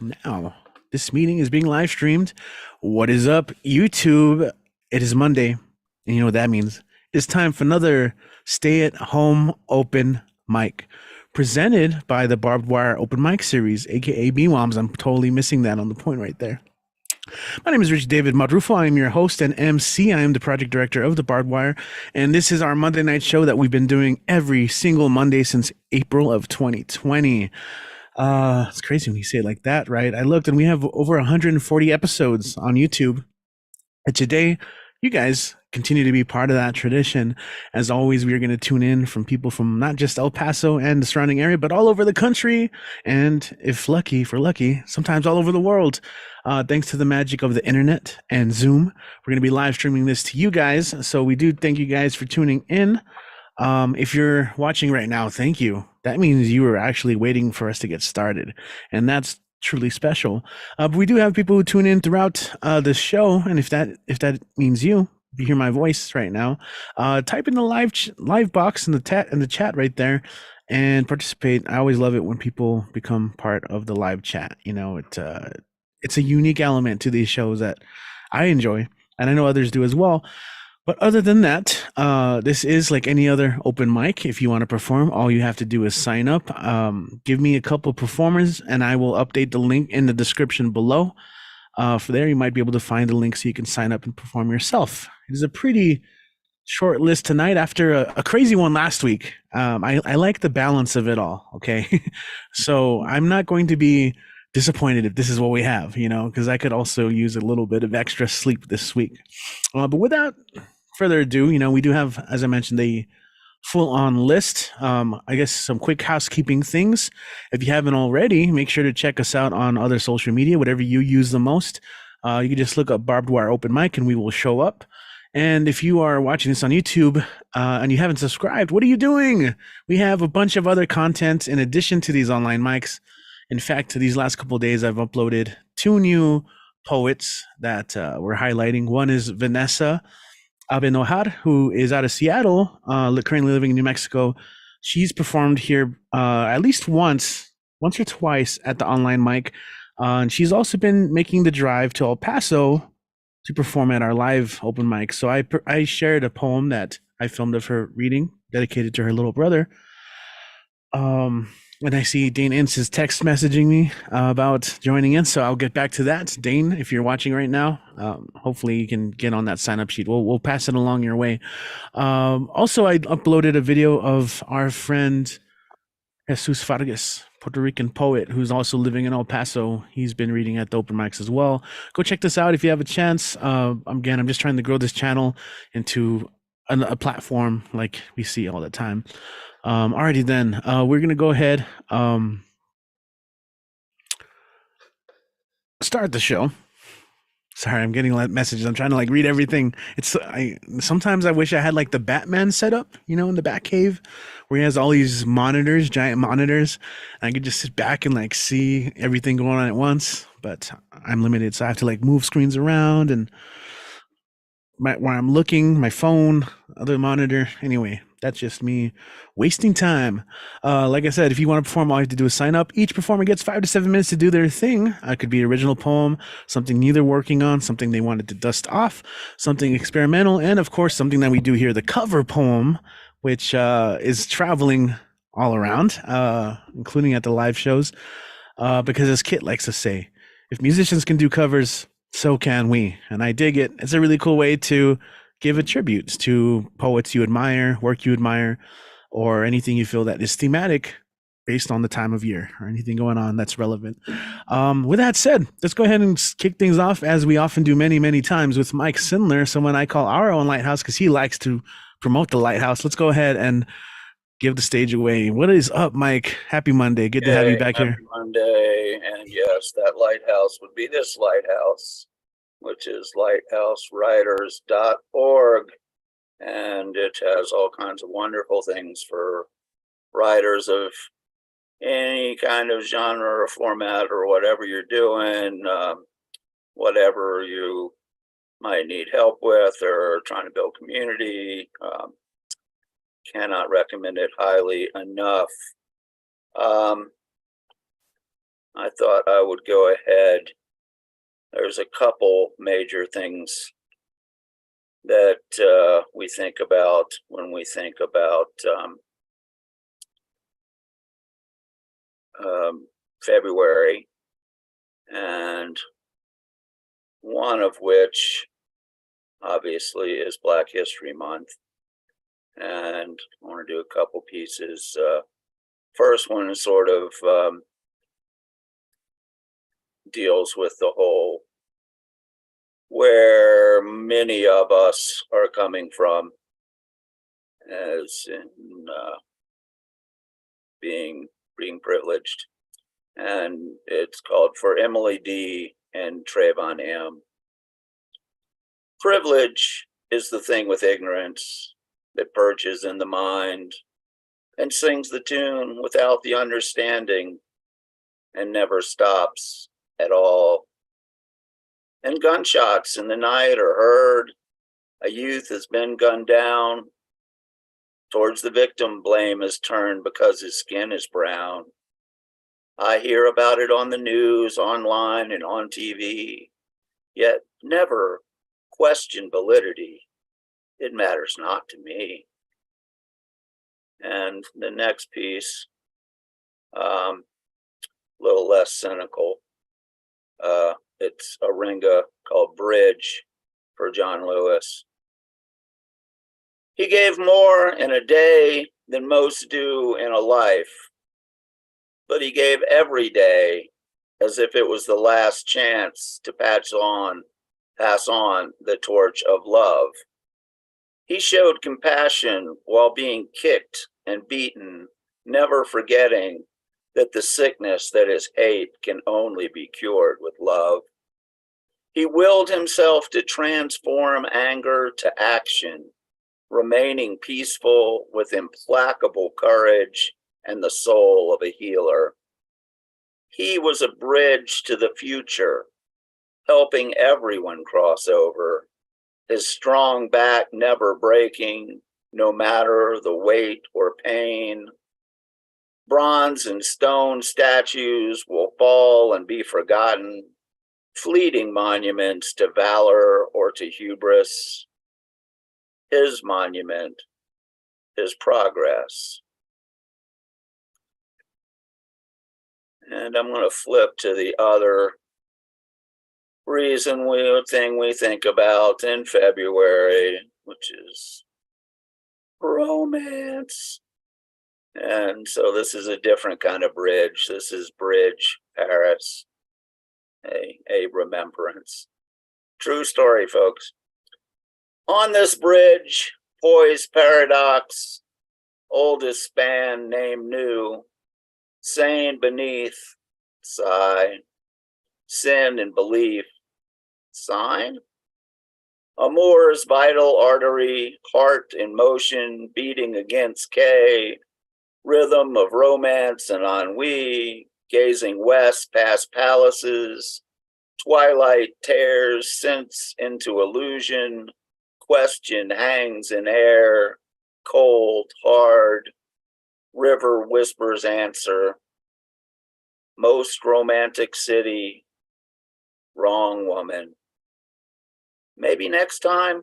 Now, this meeting is being live streamed. What is up, YouTube? It is Monday, and you know what that means. It's time for another stay at home open mic presented by the Barbed Wire Open Mic Series, aka BWOMS. I'm totally missing that on the point right there. My name is Richie David Marrufo. I am your host and MC. I am the project director of the Barbed Wire, and this is our Monday night show that we've been doing every single Monday since April of 2020. It's crazy when you say it like that, right? I looked and we have over 140 episodes on YouTube. And today, you guys continue to be part of that tradition. As always, we are going to tune in from people from not just El Paso and the surrounding area, but all over the country. And if lucky, sometimes all over the world. Thanks to the magic of the internet and Zoom, we're going to be live streaming this to you guys. So we do thank you guys for tuning in. If you're watching right now, thank you. That means you were actually waiting for us to get started, and that's truly special. But we do have people who tune in throughout the show, and if that means you hear my voice right now, type in the live box in the chat right there, and participate. I always love it when people become part of the live chat. You know, it's a unique element to these shows that I enjoy, and I know others do as well. But other than that, this is like any other open mic. If you want to perform, all you have to do is sign up. Give me a couple performers, and I will update the link in the description below. For there, you might be able to find the link so you can sign up and perform yourself. It is a pretty short list tonight after a crazy one last week. I like the balance of it all, okay? So I'm not going to be disappointed if this is what we have, because I could also use a little bit of extra sleep this week. But without further ado, we do have, as I mentioned, the full-on list. I guess some quick housekeeping things. If you haven't already, make sure to check us out on other social media, whatever you use the most. You can just look up Barbed Wire Open Mic and we will show up. And if you are watching this on YouTube and you haven't subscribed, what are you doing? We have a bunch of other content in addition to these online mics. In fact, these last couple of days, I've uploaded 2 new poets that we're highlighting. One is Vanessa Abenojar, who is out of Seattle, currently living in New Mexico. She's performed here at least once or twice at the online mic. And she's also been making the drive to El Paso to perform at our live open mic. So I shared a poem that I filmed of her reading, dedicated to her little brother. And I see Dane Ince is text messaging me about joining in, so I'll get back to that. Dane, if you're watching right now, hopefully you can get on that sign-up sheet. We'll pass it along your way. Also, I uploaded a video of our friend Jesus Vargas, Puerto Rican poet, who's also living in El Paso. He's been reading at the open mics as well. Go check this out if you have a chance. Again, I'm just trying to grow this channel into a platform like we see all the time. Alrighty then, we're gonna go ahead start the show. Sorry, I'm getting messages. I'm trying to read everything. Sometimes I wish I had the Batman setup, in the Batcave, where he has all these monitors, giant monitors, and I could just sit back and see everything going on at once. But I'm limited, so I have to move screens around and where I'm looking, my phone, other monitor. Anyway, that's just me wasting time. Like I said, if you want to perform, all you have to do is sign up. Each performer gets 5 to 7 minutes to do their thing. It could be original poem, something new they're working on, something they wanted to dust off, something experimental, and of course, something that we do here, the cover poem, which is traveling all around, including at the live shows. Because as Kit likes to say, if musicians can do covers, so can we. And I dig it. It's a really cool way to give a tribute to poets you admire, work you admire, or anything you feel that is thematic based on the time of year or anything going on that's relevant. With that said, let's go ahead and kick things off, as we often do many, many times, with Mike Sindler, someone I call our own lighthouse because he likes to promote the lighthouse. Let's go ahead and give the stage away. What is up, Mike? Happy Monday. Good to have you back here. Happy Monday. And yes, that lighthouse would be this lighthouse, which is lighthousewriters.org. And it has all kinds of wonderful things for writers of any kind of genre or format or whatever you're doing, whatever you might need help with or trying to build community. Cannot recommend it highly enough. I thought I would go ahead. There's a couple major things that we think about when we think about February, and one of which obviously is Black History Month. And I want to do a couple pieces. First one is sort of deals with the whole where many of us are coming from, as in being privileged. And it's called For Emily D. and Trayvon M. Privilege is the thing with ignorance that perches in the mind and sings the tune without the understanding and never stops at all. And gunshots in the night are heard. A youth has been gunned down. Towards the victim, blame is turned because his skin is brown. I hear about it on the news, online, and on TV, yet never question validity. It matters not to me. And the next piece, a little less cynical. It's a ringa called Bridge for John Lewis. He gave more in a day than most do in a life, but he gave every day as if it was the last chance to pass on the torch of love. He showed compassion while being kicked and beaten, never forgetting that the sickness that is hate can only be cured with love. He willed himself to transform anger to action, remaining peaceful with implacable courage and the soul of a healer. He was a bridge to the future, helping everyone cross over, his strong back never breaking, no matter the weight or pain. Bronze and stone statues will fall and be forgotten, fleeting monuments to valor or to hubris. His monument is progress. And I'm going to flip to the other thing we think about in February, which is romance. And so this is a different kind of bridge. This is Bridge Paris, a remembrance. True story, folks. On this bridge, poised paradox, oldest span named new, sane beneath, sigh, sin and belief, sign. Amour's vital artery, heart in motion, beating against K, rhythm of romance and ennui, gazing west past palaces, twilight tears sense into illusion, question hangs in air, cold, hard, river whispers answer, most romantic city, wrong woman. Maybe next time.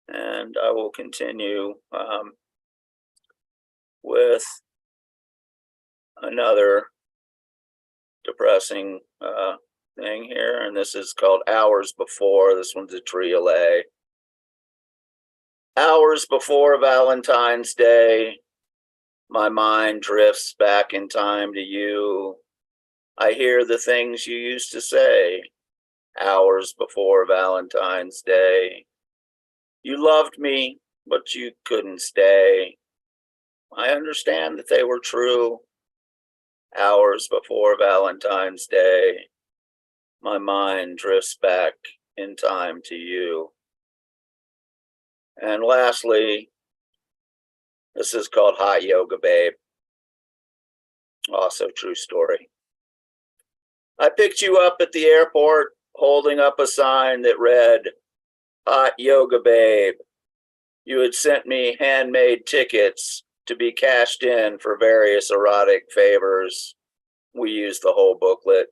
And I will continue with another depressing thing here, and this is called Hours Before. This one's a triolet. Hours before Valentine's Day, my mind drifts back in time to you. I hear the things you used to say. Hours before Valentine's Day. You loved me, but you couldn't stay. I understand that they were true. Hours before Valentine's Day, my mind drifts back in time to you. And lastly, this is called Hot Yoga Babe. Also true story. I picked you up at the airport, holding up a sign that read, Hot Yoga Babe. You had sent me handmade tickets to be cashed in for various erotic favors. We used the whole booklet.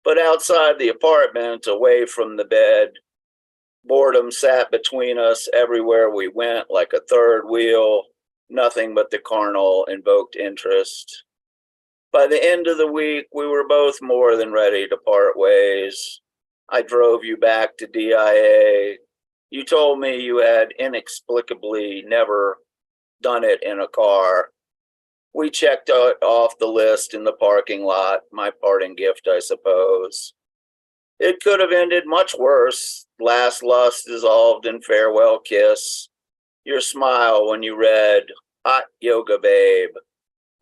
But outside the apartment, away from the bed, boredom sat between us everywhere we went like a third wheel. Nothing but the carnal invoked interest. By the end of the week, we were both more than ready to part ways. I drove you back to DIA. You told me you had inexplicably never done it in a car. We checked off the list in the parking lot, my parting gift, I suppose. It could have ended much worse. Last lust dissolved in farewell kiss. Your smile when you read, "Hot yoga babe."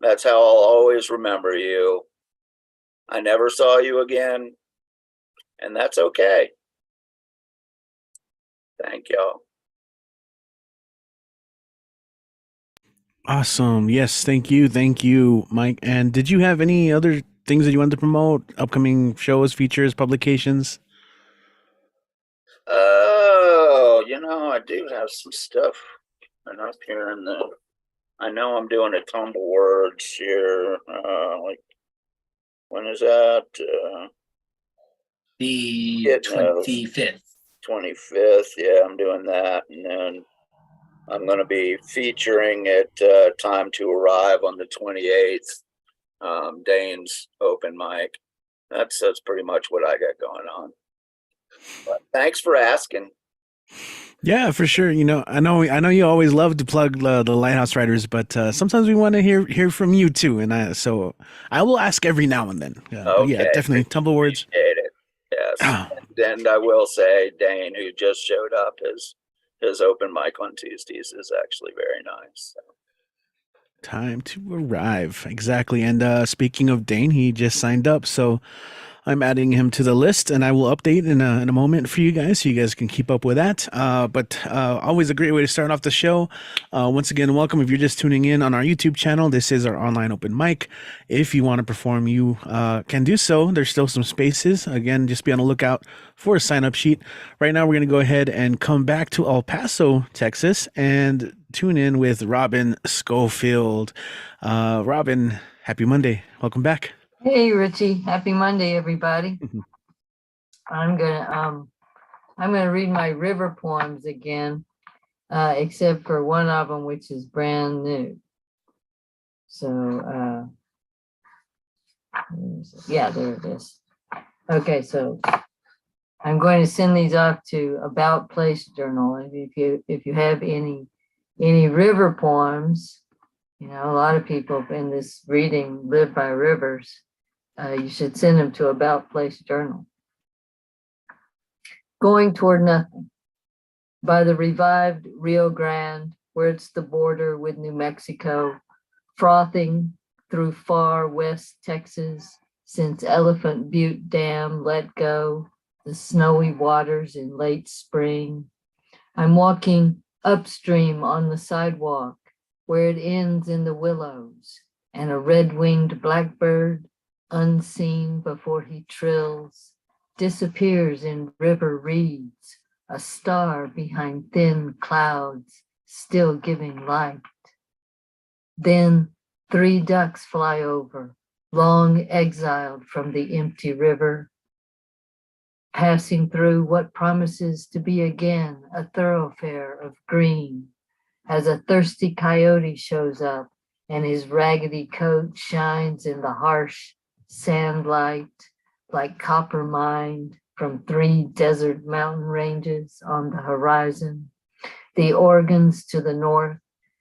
That's how I'll always remember you. I never saw you again, and that's okay. Thank y'all. Awesome. Yes, thank you, Mike. And did you have any other things that you wanted to promote? Upcoming shows, features, publications? Oh, I do have some stuff coming up here in the. I know I'm doing a tumble words here. Like, when is that? The 25th. 25th. Yeah, I'm doing that, and then I'm going to be featuring at Time to Arrive on the 28th. Dane's open mic. That's pretty much what I got going on. But thanks for asking. Yeah, for sure. I know you always love to plug the Lighthouse Riders, but sometimes we want to hear from you too. And I will ask every now and then. But yeah, definitely tumble words. Appreciate it. Yes. And I will say, Dane, who just showed up, his open mic on Tuesdays is actually very nice. So. Time to Arrive. Exactly. And speaking of Dane, he just signed up. So I'm adding him to the list, and I will update in a moment for you guys so you guys can keep up with that. But always a great way to start off the show. Once again, welcome if you're just tuning in on our YouTube channel. This is our online open mic. If you want to perform, you can do so. There's still some spaces. Again, just be on the lookout for a sign-up sheet. Right now, we're going to go ahead and come back to El Paso, Texas, and tune in with Robin Schofield. Robin, happy Monday. Welcome back. Hey Richie, happy Monday, everybody. I'm gonna read my river poems again, except for one of them, which is brand new. So yeah, there it is. Okay, so I'm going to send these off to About Place Journal. And if you have any river poems, a lot of people in this reading live by rivers. You should send them to About Place Journal. Going Toward Nothing. By the revived Rio Grande, where it's the border with New Mexico, frothing through far west Texas, since Elephant Butte Dam let go the snowy waters in late spring. I'm walking upstream on the sidewalk, where it ends in the willows, and a red-winged blackbird, unseen before he trills, disappears in river reeds, a star behind thin clouds, still giving light. Then 3 ducks fly over, long exiled from the empty river, passing through what promises to be again a thoroughfare of green, as a thirsty coyote shows up and his raggedy coat shines in the harsh sand light like copper mined from 3 desert mountain ranges on the horizon. The Organs to the north,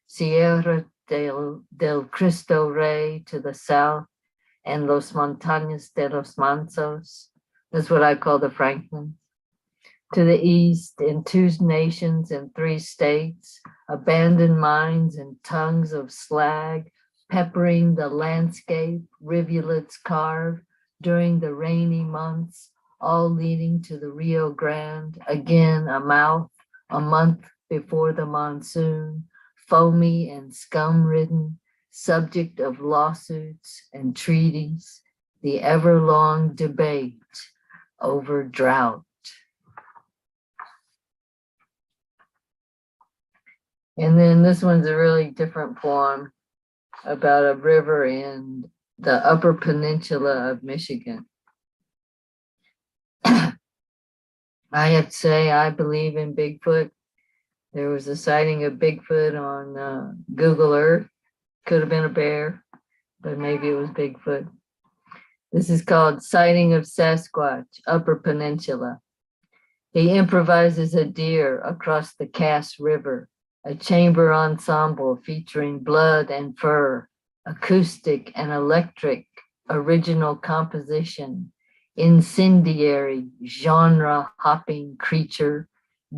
Sierra del Cristo Rey to the south, and Los Montañas de los Mansos. That's what I call the Franklins. To the east, in 2 nations and 3 states, abandoned mines and tongues of slag peppering the landscape rivulets carve during the rainy months, all leading to the Rio Grande, again a mouth, a month before the monsoon, foamy and scum-ridden, subject of lawsuits and treaties, the ever-long debate over drought. And then this one's a really different poem about a river in the Upper Peninsula of Michigan. I have to say, I believe in Bigfoot. There was a sighting of Bigfoot on Google Earth. Could have been a bear, but maybe it was Bigfoot. This is called Sighting of Sasquatch, Upper Peninsula. He improvises a deer across the Cass River, a chamber ensemble featuring blood and fur, acoustic and electric, original composition, incendiary, genre-hopping creature,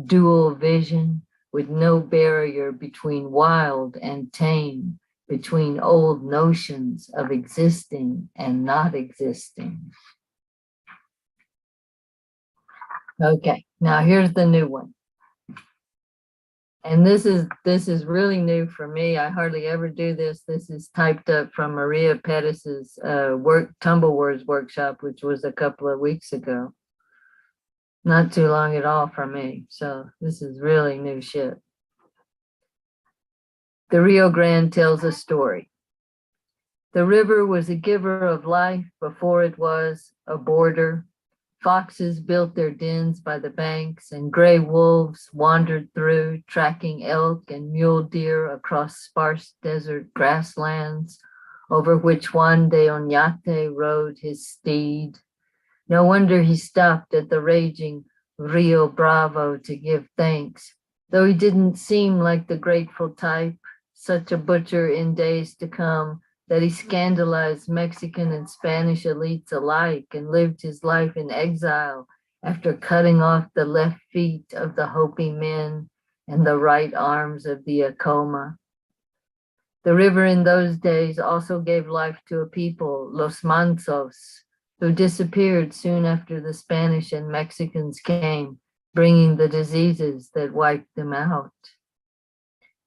dual vision with no barrier between wild and tame, between old notions of existing and not existing. Okay, now here's the new one. And this is really new for me. I hardly ever do this. This is typed up from Maria Pettis's Tumble Words workshop, which was a couple of weeks ago. Not too long at all for me. So this is really new shit. The Rio Grande tells a story. The river was a giver of life before it was a border. Foxes built their dens by the banks, and gray wolves wandered through, tracking elk and mule deer across sparse desert grasslands, over which Juan de Oñate rode his steed. No wonder he stopped at the raging Rio Bravo to give thanks, though he didn't seem like the grateful type, such a butcher in days to come, that he scandalized Mexican and Spanish elites alike and lived his life in exile after cutting off the left feet of the Hopi men and the right arms of the Acoma. The river in those days also gave life to a people, Los Mansos, who disappeared soon after the Spanish and Mexicans came, bringing the diseases that wiped them out.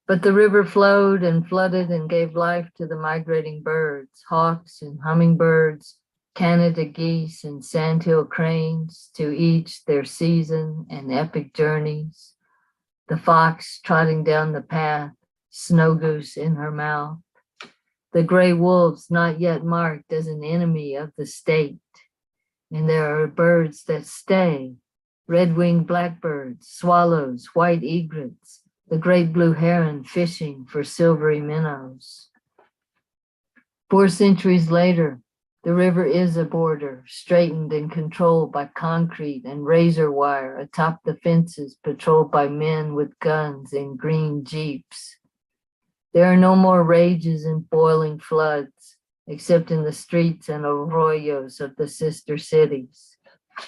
But the river flowed and flooded and gave life to the migrating birds, hawks and hummingbirds, Canada geese and sandhill cranes, to each their season and epic journeys. The fox trotting down the path, snow goose in her mouth. The gray wolves not yet marked as an enemy of the state. And there are birds that stay, red-winged blackbirds, swallows, white egrets, the great blue heron fishing for silvery minnows. 4 centuries later, the river is a border, straightened and controlled by concrete and razor wire atop the fences patrolled by men with guns in green jeeps. There are no more rages and boiling floods, except in the streets and arroyos of the sister cities.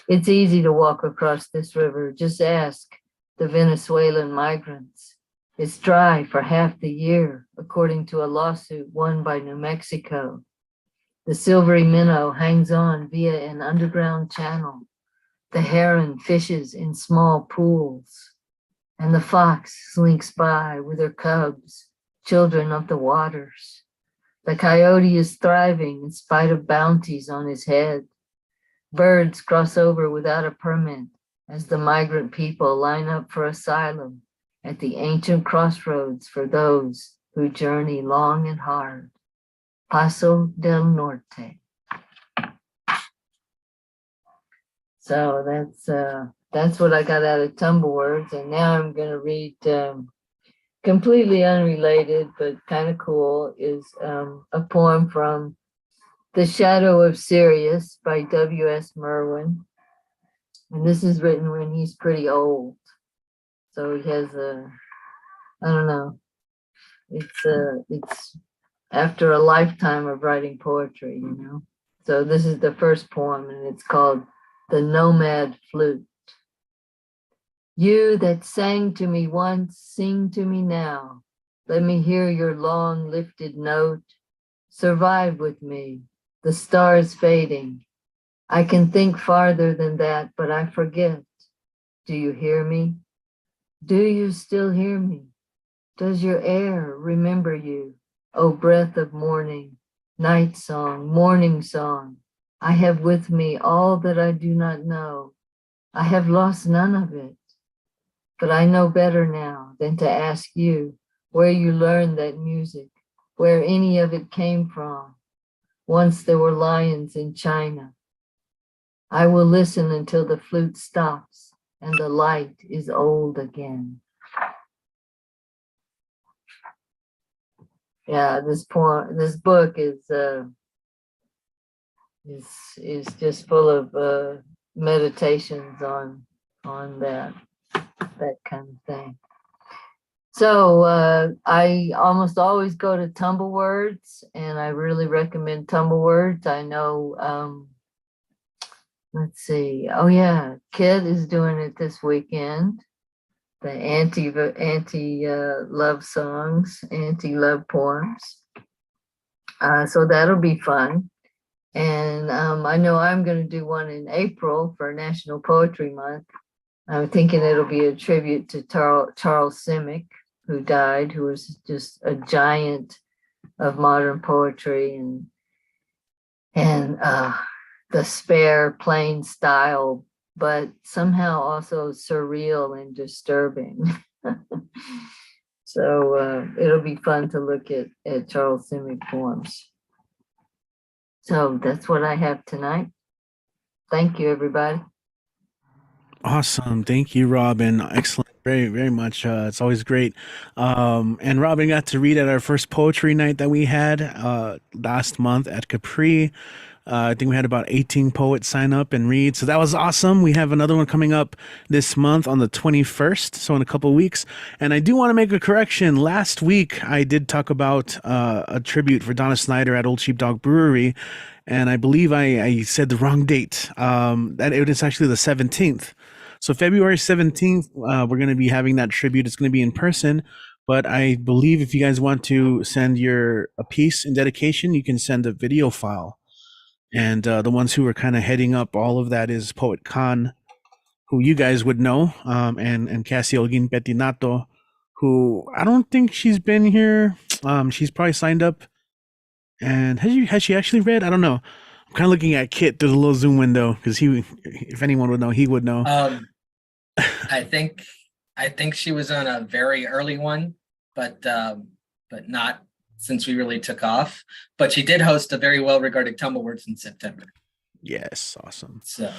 It's easy to walk across this river. Just ask the Venezuelan migrants. It's dry for half the year, according to a lawsuit won by New Mexico. The silvery minnow hangs on via an underground channel. The heron fishes in small pools, and the fox slinks by with her cubs, children of the waters. The coyote is thriving in spite of bounties on his head. Birds cross over without a permit as the migrant people line up for asylum at the ancient crossroads for those who journey long and hard. Paso del Norte. So that's what I got out of Tumble Words, and now I'm going to read completely unrelated but kind of cool is a poem from The Shadow of Sirius by W.S. Merwin. And this is written when he's pretty old. So he has I don't know, it's after a lifetime of writing poetry, you know. So this is the first poem, and it's called The Nomad Flute. You that sang to me once, sing to me now. Let me hear your long lifted note. Survive with me, the stars fading. I can think farther than that, but I forget. Do you hear me? Do you still hear me? Does your air remember you? O breath of morning, night song, morning song. I have with me all that I do not know. I have lost none of it. But I know better now than to ask you where you learned that music, where any of it came from. Once there were lions in China. I will listen until the flute stops and the light is old again. Yeah, this book is just full of meditations on that kind of thing. So I almost always go to Tumblewords, and I really recommend Tumblewords. I know, let's see. Oh yeah, Kid is doing it this weekend. The anti-love songs, anti-love poems. So that'll be fun. And I know I'm going to do one in April for National Poetry Month. I'm thinking it'll be a tribute to Charles Simic, who died, who was just a giant of modern poetry, and the spare, plain style, but somehow also surreal and disturbing. So it'll be fun to look at Charles Simic poems. So that's what I have tonight. Thank you, everybody. Awesome. Thank you, Robin. Excellent. Very, very much. It's always great. And Robin got to read at our first poetry night that we had last month at Capri. I think we had about 18 poets sign up and read. So that was awesome. We have another one coming up this month on the 21st. So in a couple of weeks. And I do want to make a correction. Last week, I did talk about a tribute for Donna Snyder at Old Sheepdog Brewery. And I believe I said the wrong date. That it is actually the 17th. So February 17th, we're going to be having that tribute. It's going to be in person. But I believe if you guys want to send a piece in dedication, you can send a video file. And the ones who are kind of heading up all of that is Poet Khan, who you guys would know, and Cassie Olguin Petinato, who I don't think she's been here. She's probably signed up. And has she actually read? I don't know. I'm kind of looking at Kit through the little Zoom window because if anyone would know, he would know. I think she was on a very early one, but not since we really took off. But she did host a very well-regarded Tumblewords in September. Yes, awesome. So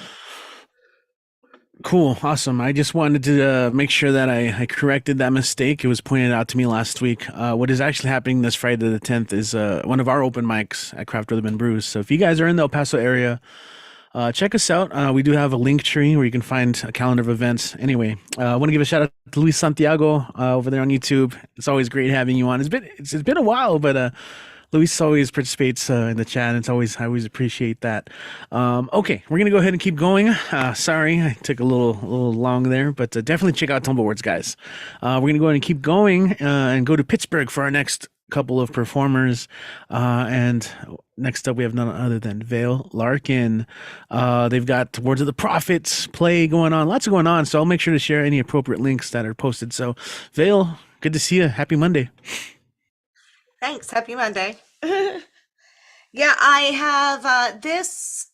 cool, awesome. I just wanted to make sure that I corrected that mistake. It was pointed out to me last week. What is actually happening this Friday the 10th is one of our open mics at Craft Rhythm and Brews. So if you guys are in the El Paso area, check us out. We do have a link tree where you can find a calendar of events. Anyway, I want to give a shout out to Luis Santiago over there on YouTube. It's always great having you on. It's been a while, but Luis always participates in the chat. I always appreciate that. Okay, we're gonna go ahead and keep going. Sorry, I took a little long there, but definitely check out Tumblewords, guys. We're gonna go ahead and keep going and go to Pittsburgh for our next couple of performers. And next up, we have none other than Vale Larkin. They've got Words of the Prophets play going on, lots going on. So I'll make sure to share any appropriate links that are posted. So Vale, good to see you. Happy Monday. Thanks. Happy Monday. Yeah, I have this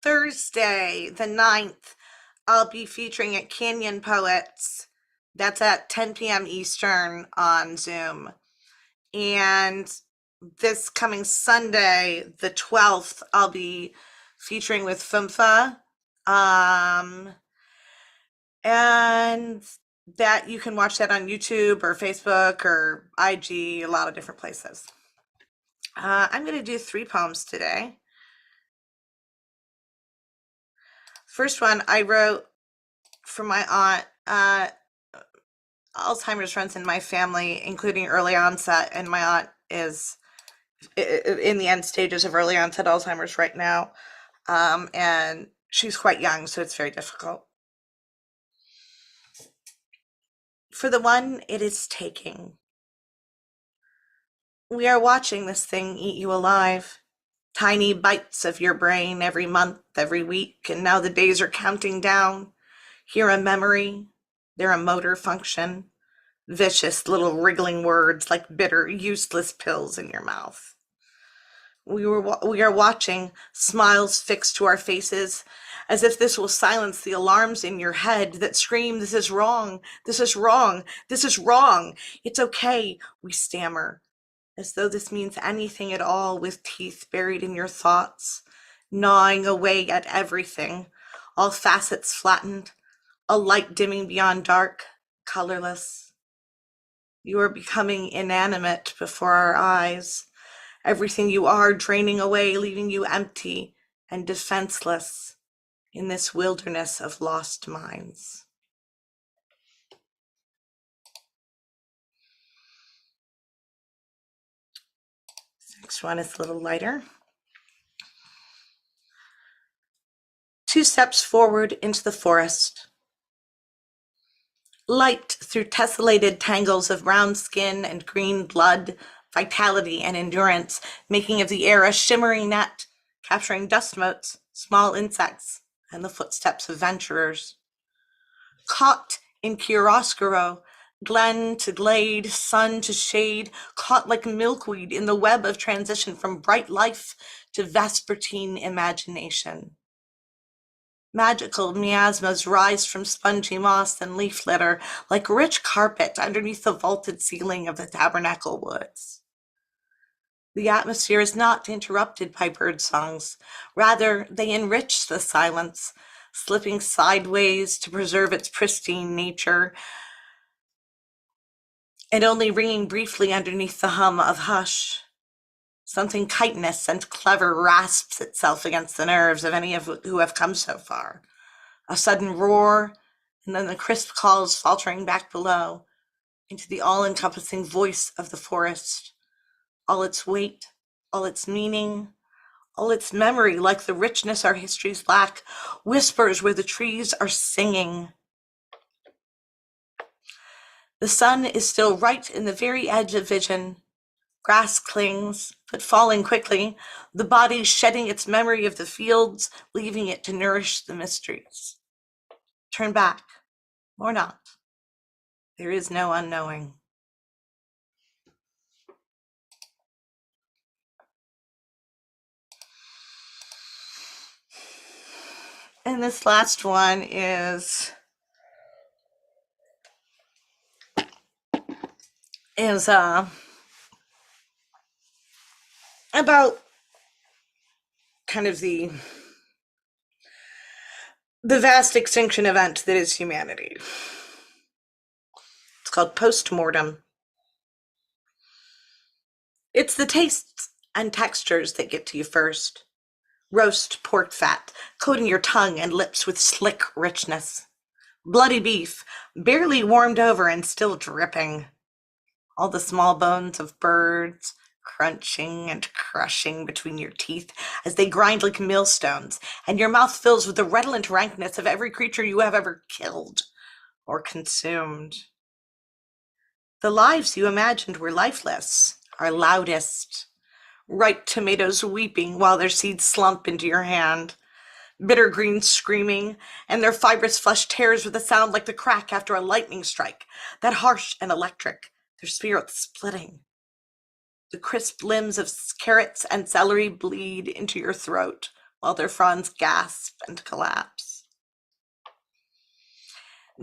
Thursday, the 9th, I'll be featuring at Canyon Poets. That's at 10 p.m. Eastern on Zoom. And this coming Sunday, the 12th, I'll be featuring with Fumfa. And that you can watch that on YouTube or Facebook or IG, a lot of different places. I'm going to do 3 poems today. First one I wrote for my aunt. Alzheimer's runs in my family, including early onset, and my aunt is in the end stages of early onset Alzheimer's right now. And she's quite young, so it's very difficult. For the one it is taking. We are watching this thing eat you alive. Tiny bites of your brain every month, every week, and now the days are counting down. Here a memory, there a motor function. Vicious little wriggling words like bitter, useless pills in your mouth. We are watching, smiles fixed to our faces, as if this will silence the alarms in your head that scream, "This is wrong, this is wrong, this is wrong. It's okay," we stammer, as though this means anything at all, with teeth buried in your thoughts, gnawing away at everything, all facets flattened, a light dimming beyond dark, colorless. You are becoming inanimate before our eyes. Everything you are draining away, leaving you empty and defenseless in this wilderness of lost minds. This next one is a little lighter. 2 steps forward into the forest. Light through tessellated tangles of brown skin and green blood, vitality and endurance, making of the air a shimmering net, capturing dust motes, small insects, and the footsteps of venturers. Caught in chiaroscuro, glen to glade, sun to shade, caught like milkweed in the web of transition from bright life to vespertine imagination. Magical miasmas rise from spongy moss and leaf litter like rich carpet underneath the vaulted ceiling of the tabernacle woods. The atmosphere is not interrupted by bird songs. Rather, they enrich the silence, slipping sideways to preserve its pristine nature, and only ringing briefly underneath the hum of hush. Something chitinous and clever rasps itself against the nerves of any of who have come so far. A sudden roar, and then the crisp calls faltering back below into the all-encompassing voice of the forest. All its weight, all its meaning, all its memory, like the richness our histories lack, whispers where the trees are singing. The sun is still right in the very edge of vision. Grass clings, but falling quickly, the body shedding its memory of the fields, leaving it to nourish the mysteries. Turn back, or not. There is no unknowing. And this last one is about kind of the vast extinction event that is humanity. It's called postmortem. It's the tastes and textures that get to you first. Roast pork fat, coating your tongue and lips with slick richness. Bloody beef, barely warmed over and still dripping. All the small bones of birds, crunching and crushing between your teeth as they grind like millstones, and your mouth fills with the redolent rankness of every creature you have ever killed or consumed. The lives you imagined were lifeless are loudest. Ripe tomatoes weeping while their seeds slump into your hand. Bitter greens screaming, and their fibrous flesh tears with a sound like the crack after a lightning strike, that harsh and electric, their spirits splitting. The crisp limbs of carrots and celery bleed into your throat while their fronds gasp and collapse.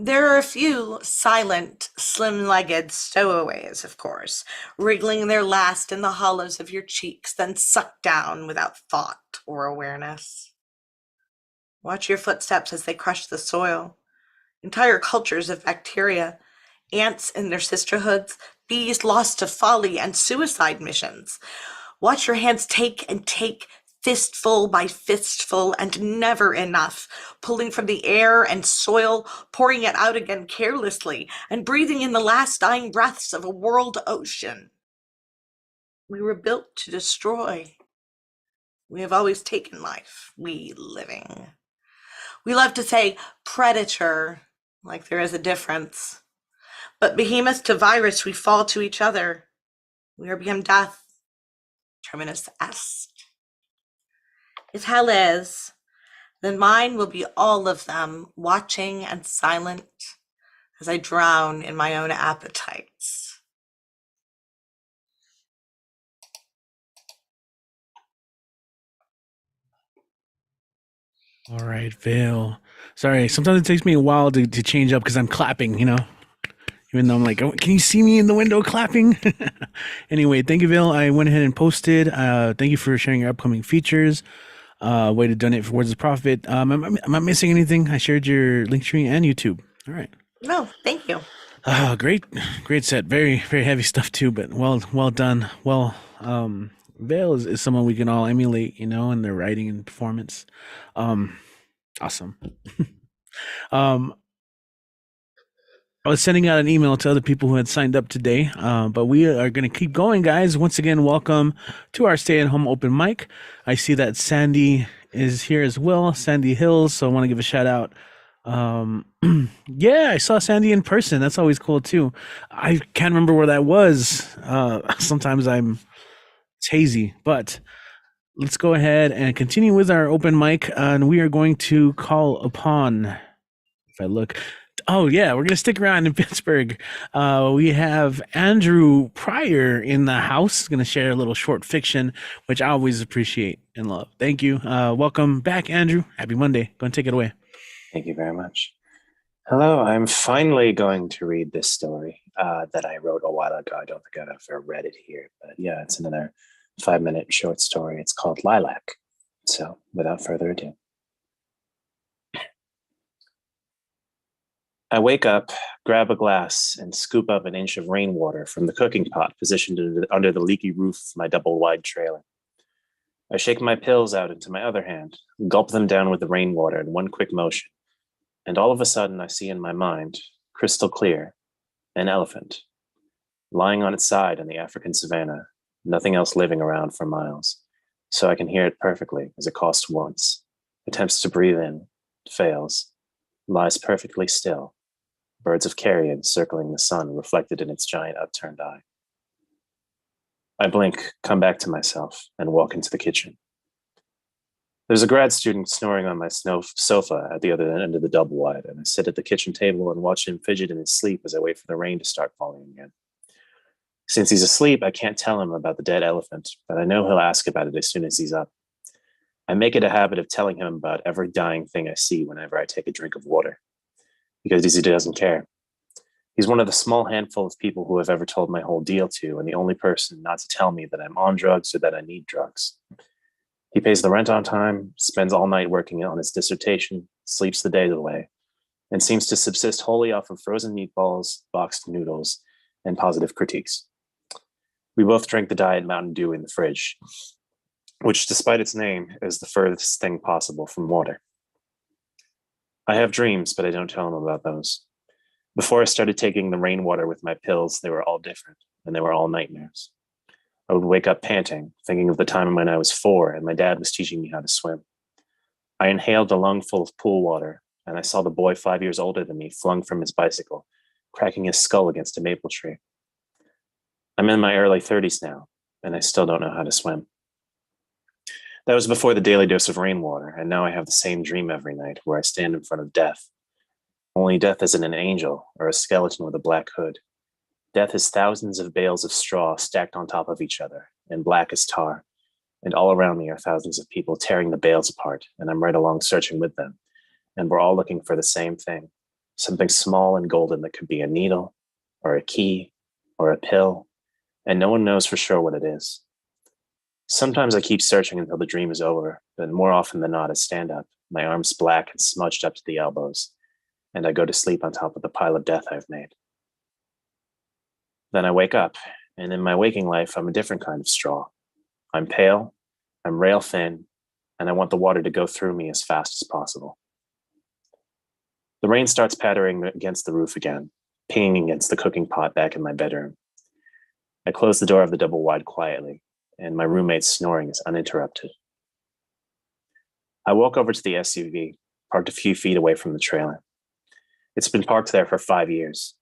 There are a few silent, slim-legged stowaways, of course, wriggling their last in the hollows of your cheeks, then sucked down without thought or awareness. Watch your footsteps as they crush the soil. Entire cultures of bacteria, ants in their sisterhoods, bees lost to folly and suicide missions. Watch your hands take and take, fistful by fistful, and never enough, pulling from the air and soil, pouring it out again carelessly, and breathing in the last dying breaths of a world ocean. We were built to destroy. We have always taken life, we living. We love to say predator, like there is a difference. But behemoth to virus, we fall to each other. We are become death, terminus est. If hell is, then mine will be all of them, watching and silent as I drown in my own appetites. All right, Vale. Sorry, sometimes it takes me a while to change up because I'm clapping, even though I'm like, oh, can you see me in the window clapping? Anyway, thank you, Vale. I went ahead and posted. Thank you for sharing your upcoming features. Way to donate for Words of Profit. Am I missing anything? I shared your Linktree and YouTube. All right. No, thank you. Great set. Very, very heavy stuff too, but well done. Well, Vale is someone we can all emulate, in their writing and performance. Awesome. I was sending out an email to other people who had signed up today, but we are going to keep going, guys. Once again, welcome to our stay-at-home open mic. I see that Sandy is here as well, Sandy Hills, so I want to give a shout out. Yeah, I saw Sandy in person. That's always cool too. I can't remember where that was. Sometimes it's hazy, but let's go ahead and continue with our open mic, and we are going to call upon, if I look, oh yeah, we're gonna stick around in Pittsburgh. We have Andrew Pryor in the house, gonna share a little short fiction, which I always appreciate and love. Thank you. Welcome back, Andrew. Happy Monday. Go and take it away. Thank you very much. Hello, I'm finally going to read this story that I wrote a while ago. I don't think I've ever read it here, but yeah, it's another 5-minute short story. It's called Lilac. So without further ado. I wake up, grab a glass, and scoop up an inch of rainwater from the cooking pot positioned under the leaky roof of my double-wide trailer. I shake my pills out into my other hand, gulp them down with the rainwater in one quick motion, and all of a sudden I see in my mind, crystal clear, an elephant, lying on its side in the African savanna, nothing else living around for miles, so I can hear it perfectly as it coughs once, attempts to breathe in, fails, lies perfectly still, birds of carrion circling the sun reflected in its giant upturned eye. I blink, come back to myself, and walk into the kitchen. There's a grad student snoring on my sofa at the other end of the double wide, and I sit at the kitchen table and watch him fidget in his sleep as I wait for the rain to start falling again. Since he's asleep, I can't tell him about the dead elephant, but I know he'll ask about it as soon as he's up. I make it a habit of telling him about every dying thing I see whenever I take a drink of water, because he doesn't care. He's one of the small handful of people who I've ever told my whole deal to, and the only person not to tell me that I'm on drugs or that I need drugs. He pays the rent on time, spends all night working on his dissertation, sleeps the days away, and seems to subsist wholly off of frozen meatballs, boxed noodles, and positive critiques. We both drink the Diet Mountain Dew in the fridge, which, despite its name, is the furthest thing possible from water. I have dreams, but I don't tell him about those. Before I started taking the rainwater with my pills, they were all different, and they were all nightmares. I would wake up panting, thinking of the time when I was 4 and my dad was teaching me how to swim. I inhaled a lungful of pool water, and I saw the boy 5 years older than me flung from his bicycle, cracking his skull against a maple tree. I'm in my early 30s now, and I still don't know how to swim. That was before the daily dose of rainwater, and now I have the same dream every night where I stand in front of death. Only death isn't an angel or a skeleton with a black hood. Death is thousands of bales of straw stacked on top of each other, and black as tar, and all around me are thousands of people tearing the bales apart, and I'm right along searching with them, and we're all looking for the same thing, something small and golden that could be a needle, or a key, or a pill, and no one knows for sure what it is. Sometimes I keep searching until the dream is over, but more often than not I stand up, my arms black and smudged up to the elbows, and I go to sleep on top of the pile of death I've made. Then I wake up, and in my waking life, I'm a different kind of straw. I'm pale, I'm rail thin, and I want the water to go through me as fast as possible. The rain starts pattering against the roof again, pinging against the cooking pot back in my bedroom. I close the door of the double wide quietly, and my roommate's snoring is uninterrupted. I walk over to the SUV, parked a few feet away from the trailer. It's been parked there for 5 years.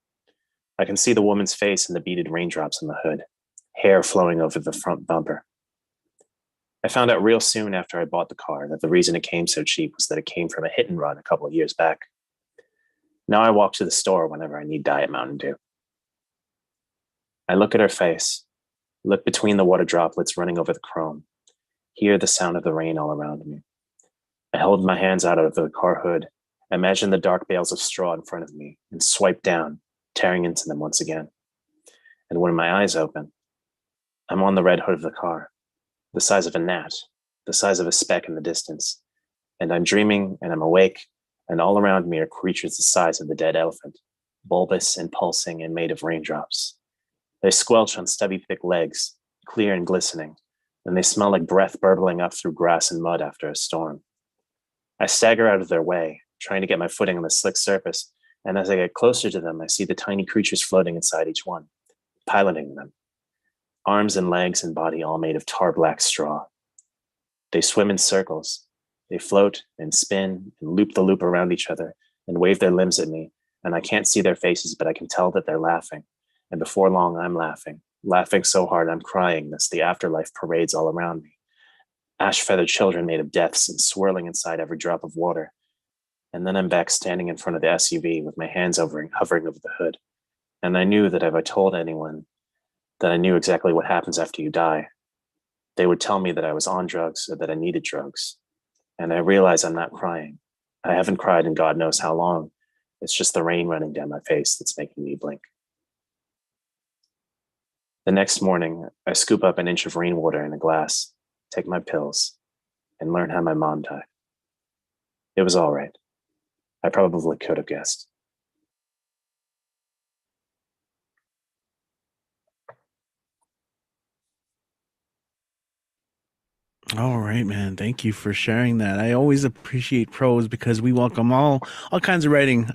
I can see the woman's face in the beaded raindrops on the hood, hair flowing over the front bumper. I found out real soon after I bought the car that the reason it came so cheap was that it came from a hit and run a couple of years back. Now I walk to the store whenever I need Diet Mountain Dew. I look at her face, look between the water droplets running over the chrome, hear the sound of the rain all around me. I held my hands out of the car hood, imagined the dark bales of straw in front of me, and swiped down, tearing into them once again. And when my eyes open, I'm on the red hood of the car, the size of a gnat, the size of a speck in the distance. And I'm dreaming and I'm awake, and all around me are creatures the size of the dead elephant, bulbous and pulsing and made of raindrops. They squelch on stubby thick legs, clear and glistening, and they smell like breath burbling up through grass and mud after a storm. I stagger out of their way, trying to get my footing on the slick surface, and as I get closer to them, I see the tiny creatures floating inside each one, piloting them. Arms and legs and body all made of tar black straw. They swim in circles. They float and spin and loop the loop around each other and wave their limbs at me, and I can't see their faces, but I can tell that they're laughing. And before long, I'm laughing so hard I'm crying as the afterlife parades all around me. Ash-feathered children made of deaths and swirling inside every drop of water. And then I'm back standing in front of the SUV with my hands hovering over the hood. And I knew that if I told anyone that I knew exactly what happens after you die, they would tell me that I was on drugs or that I needed drugs. And I realize I'm not crying. I haven't cried in God knows how long. It's just the rain running down my face that's making me blink. The next morning, I scoop up an inch of rainwater in a glass, take my pills, and learn how my mom died. It was all right. I probably could have guessed. All right, man. Thank you for sharing that. I always appreciate prose because we welcome all kinds of writing,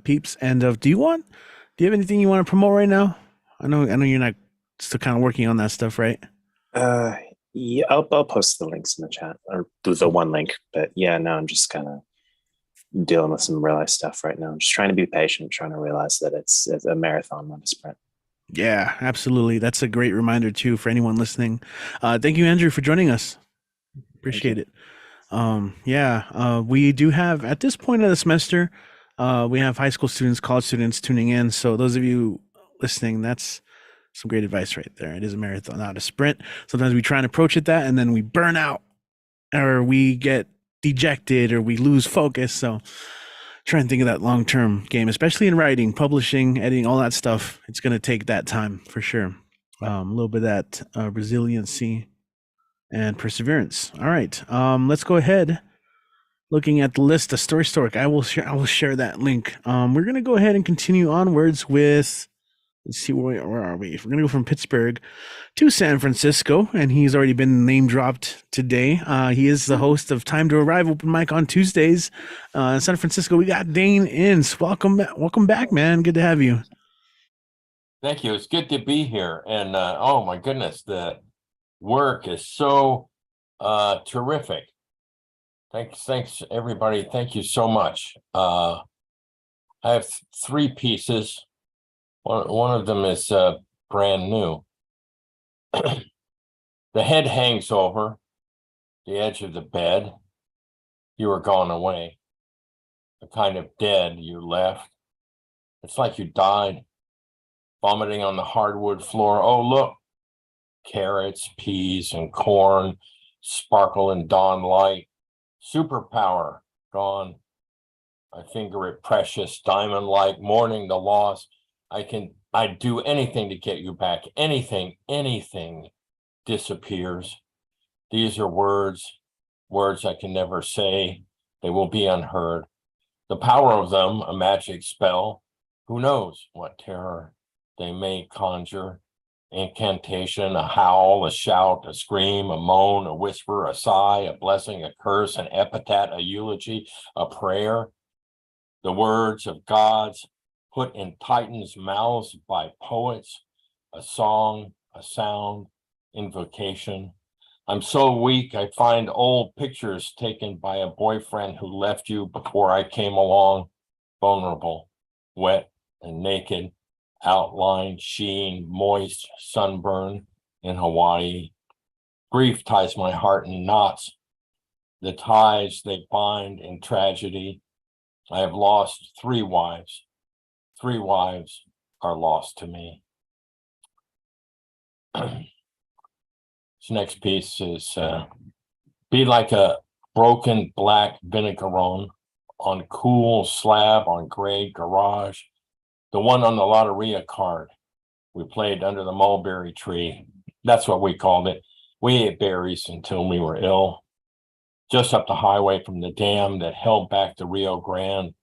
peeps. And do you have anything you want to promote right now? I know you're not still kind of working on that stuff, right? Yeah, I'll post the links in the chat, or do the one link. But yeah, no, I'm just kind of dealing with some real life stuff right now. I'm just trying to be patient, trying to realize that it's a marathon, not a sprint. Yeah, absolutely. That's a great reminder too for anyone listening. Thank you, Andrew, for joining us. Appreciate it. We do have at this point of the semester, we have high school students, college students tuning in. So those of you listening, that's some great advice right there. It is a marathon, not a sprint. Sometimes we try and approach it that, and then we burn out, or we get dejected, or we lose focus. So try and think of that long-term game, especially in writing, publishing, editing, all that stuff. It's going to take that time for sure. A little bit of that resiliency and perseverance. All right. Let's go ahead. Looking at the list of Story Stork, I will share that link. We're gonna go ahead and continue onwards with, let's see, where are we? We're gonna go from Pittsburgh to San Francisco, and he's already been name dropped today. He is the host of Time to Arrive open mic on Tuesdays. In San Francisco, we got Dane Ince. Welcome back, man. Good to have you. Thank you. It's good to be here. And oh my goodness, the work is so terrific. Thanks everybody. Thank you so much. I have three pieces. One of them is brand new. The head hangs over the edge of the bed. You were gone away. The kind of dead you left. It's like you died, vomiting on the hardwood floor. Oh, look, carrots, peas, and corn sparkle in dawn light. Superpower gone. I finger it precious, diamond-like, mourning the loss. I'd do anything to get you back. Anything disappears. These are words I can never say. They will be unheard. The power of them, a magic spell. Who knows what terror they may conjure? Incantation, a howl, a shout, a scream, a moan, a whisper, a sigh, a blessing, a curse, an epithet, a eulogy, a prayer. The words of gods put in titans' mouths by poets, a song, a sound, invocation. I'm so weak, I find old pictures taken by a boyfriend who left you before I came along, vulnerable, wet and naked, outline, sheen, moist, sunburn in Hawaii. Grief ties my heart in knots. The ties they bind in tragedy. I have lost 3 wives. 3 wives are lost to me. This next piece is be like a broken black vinegaron on cool slab on gray garage, the one on the Lotteria card. We played under the mulberry tree. That's what we called it. We ate berries until we were ill. Just up the highway from the dam that held back the Rio Grande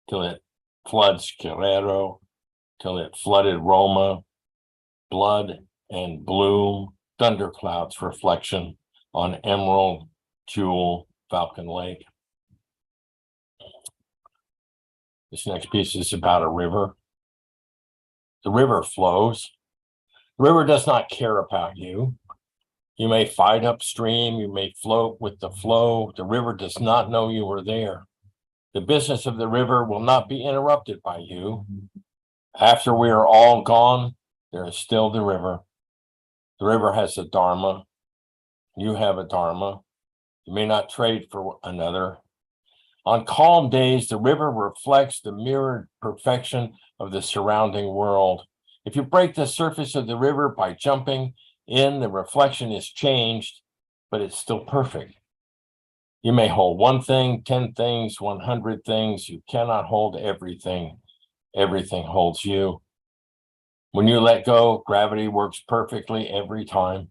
till it floods Guerrero, till it flooded Roma, blood and bloom, thunderclouds reflection on Emerald Jewel Falcon Lake. This next piece is about a river. The river flows. The river does not care about you. You may fight upstream, you may float with the flow. The river does not know you are there. The business of the river will not be interrupted by you. After we are all gone, there is still the river. The river has a dharma. You have a dharma. You may not trade for another. On calm days, the river reflects the mirrored perfection of the surrounding world. If you break the surface of the river by jumping in, the reflection is changed, but it's still perfect. You may hold one thing, 10 things, 100 things. You cannot hold everything. Everything holds you. When you let go, gravity works perfectly every time.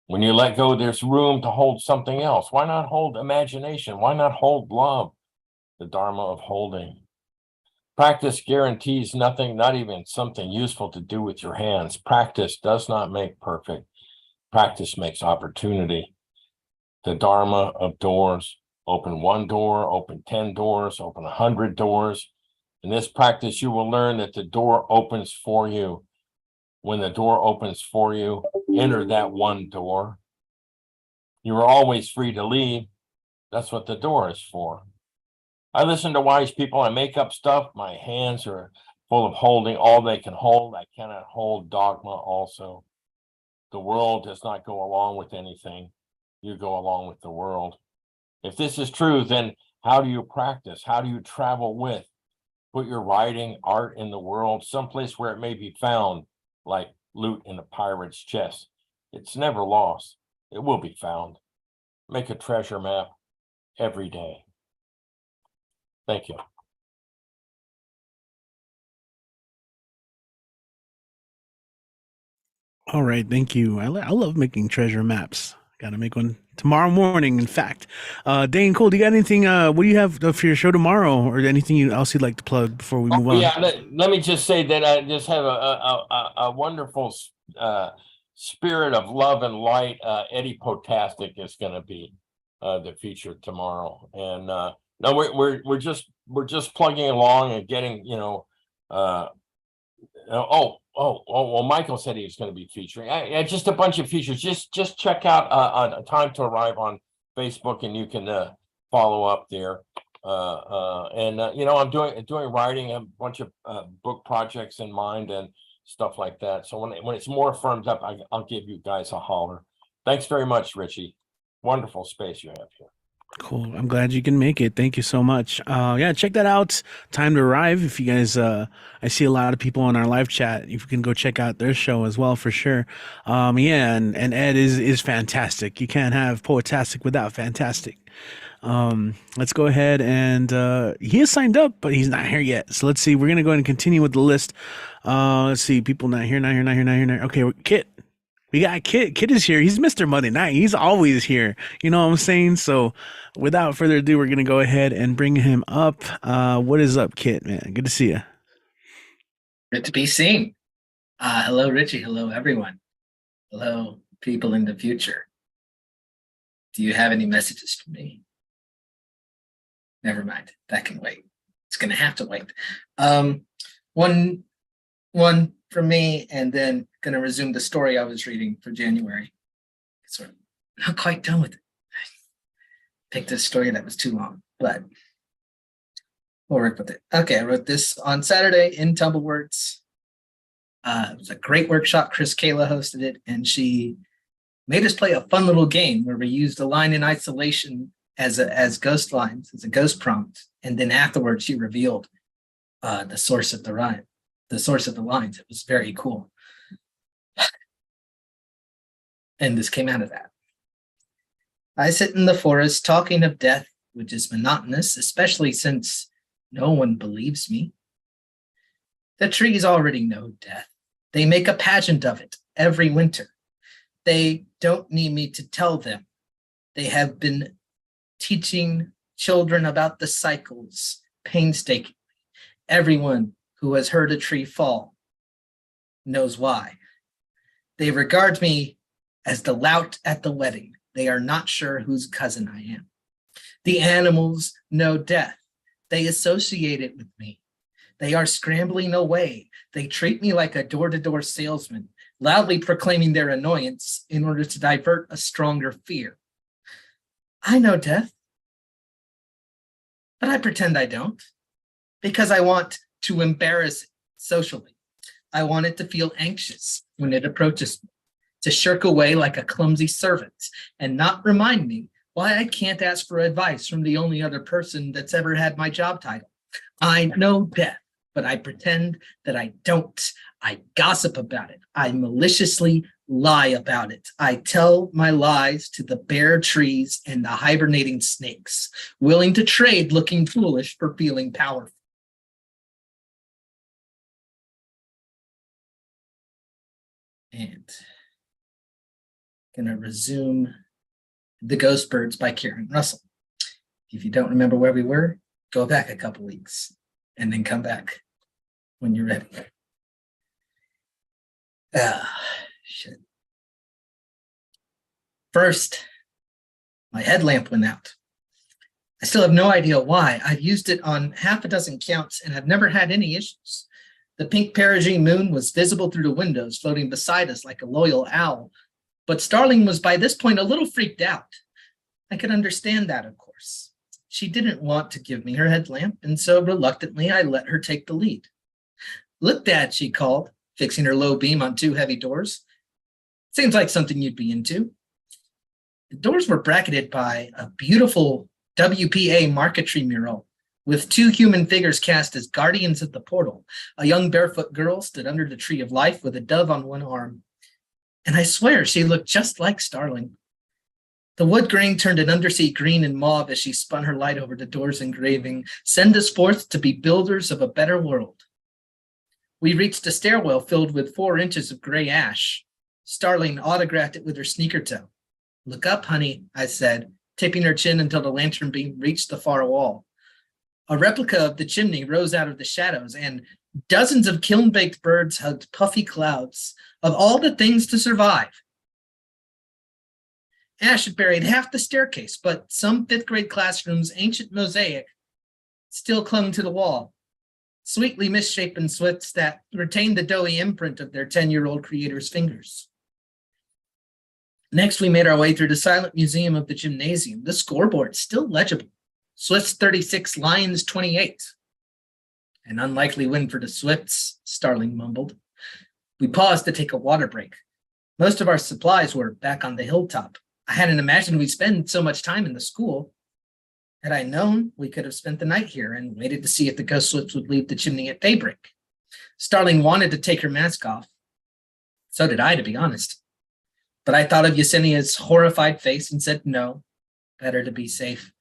When you let go, there's room to hold something else. Why not hold imagination? Why not hold love? The dharma of holding. Practice guarantees nothing, not even something useful to do with your hands. Practice does not make perfect. Practice makes opportunity. The dharma of doors. Open one door, open 10 doors, open 100 doors. In this practice, you will learn that the door opens for you. When the door opens for you, enter that one door. You are always free to leave. That's what the door is for. I listen to wise people. I make up stuff. My hands are full of holding all they can hold. I cannot hold dogma also. The world does not go along with anything. You go along with the world. If this is true, then how do you practice? How do you travel with? Put your writing, art in the world, someplace where it may be found, like loot in a pirate's chest. It's never lost. It will be found. Make a treasure map every day. Thank you. All right, thank you. I love making treasure maps. Got to make one tomorrow morning, in fact. Dane, Cole, do you got anything? What do you have for your show tomorrow, or anything else you'd like to plug before we move on? Yeah, let me just say that I just have a wonderful spirit of love and light. Eddie Potastic is going to be the feature tomorrow, and no, we're just plugging along and getting, well, Michael said he was going to be featuring. Just a bunch of features. Just check out a Time to Arrive on Facebook, and you can follow up there. I'm doing writing, a bunch of book projects in mind and stuff like that. So when it's more firmed up, I'll give you guys a holler. Thanks very much, Richie. Wonderful space you have here. Cool. I'm glad you can make it. Thank you so much. Yeah, check that out. Time to Arrive. If you guys, I see a lot of people on our live chat. If you can go check out their show as well, for sure. Yeah, and Ed is fantastic. You can't have Poetastic without fantastic. Let's go ahead and he has signed up, but he's not here yet. So let's see. We're gonna go ahead and continue with the list. Let's see. People not here. Okay, Kit. We got Kit. Kit is here. He's Mr. Monday Night. He's always here. You know what I'm saying? So without further ado, we're going to go ahead and bring him up. What is up, Kit, man? Good to see you. Good to be seen. Hello, Richie. Hello, everyone. Hello, people in the future. Do you have any messages for me? Never mind. That can wait. It's going to have to wait. One from me, and then going to resume the story I was reading for January. Sort of not quite done with it. I picked a story that was too long, but we'll work with it. Okay, I wrote this on Saturday in Tumbleworks. It was a great workshop. Chris Kayla hosted it, and she made us play a fun little game where we used a line in isolation as ghost lines, as a ghost prompt, and then afterwards she revealed the source of the rhyme. The source of the lines. It was very cool. And this came out of that. I sit in the forest talking of death, which is monotonous, especially since no one believes me. The trees already know death. They make a pageant of it every winter. They don't need me to tell them. They have been teaching children about the cycles painstakingly. Everyone who has heard a tree fall knows why. They regard me as the lout at the wedding. They are not sure whose cousin I am. The animals know death. They associate it with me. They are scrambling away. They treat me like a door-to-door salesman, loudly proclaiming their annoyance in order to divert a stronger fear. I know death, but I pretend I don't, because I want to embarrass it socially. I want it to feel anxious when it approaches me, to shirk away like a clumsy servant and not remind me why I can't ask for advice from the only other person that's ever had my job title. I know death, but I pretend that I don't. I gossip about it. I maliciously lie about it. I tell my lies to the bare trees and the hibernating snakes, willing to trade looking foolish for feeling powerful. And gonna resume The Ghost Birds by Karen Russell. If you don't remember where we were, go back a couple weeks and then come back when you're ready. Shit. First, my headlamp went out. I still have no idea why. I've used it on half a dozen counts and have never had any issues. The pink perigee moon was visible through the windows, floating beside us like a loyal owl. But Starling was by this point a little freaked out. I could understand that, of course. She didn't want to give me her headlamp, and so reluctantly I let her take the lead. "Look, Dad," she called, fixing her low beam on two heavy doors. "Seems like something you'd be into." The doors were bracketed by a beautiful WPA marquetry mural with two human figures cast as guardians of the portal. A young barefoot girl stood under the tree of life with a dove on one arm. And I swear she looked just like Starling. The wood grain turned an undersea green and mauve as she spun her light over the door's engraving, "Send us forth to be builders of a better world." We reached a stairwell filled with 4 inches of gray ash. Starling autographed it with her sneaker toe. "Look up, honey," I said, tipping her chin until the lantern beam reached the far wall. A replica of the chimney rose out of the shadows, and dozens of kiln-baked birds hugged puffy clouds of all the things to survive. Ash had buried half the staircase, but some 5th grade classroom's ancient mosaic still clung to the wall, sweetly misshapen swifts that retained the doughy imprint of their 10-year-old creator's fingers. Next, we made our way through the silent museum of the gymnasium, the scoreboard still legible. Swifts 36, Lions 28. "An unlikely win for the Swifts," Starling mumbled. We paused to take a water break. Most of our supplies were back on the hilltop. I hadn't imagined we'd spend so much time in the school. Had I known, we could have spent the night here and waited to see if the ghost Swifts would leave the chimney at daybreak. Starling wanted to take her mask off. So did I, to be honest. But I thought of Yesenia's horrified face and said no, better to be safe.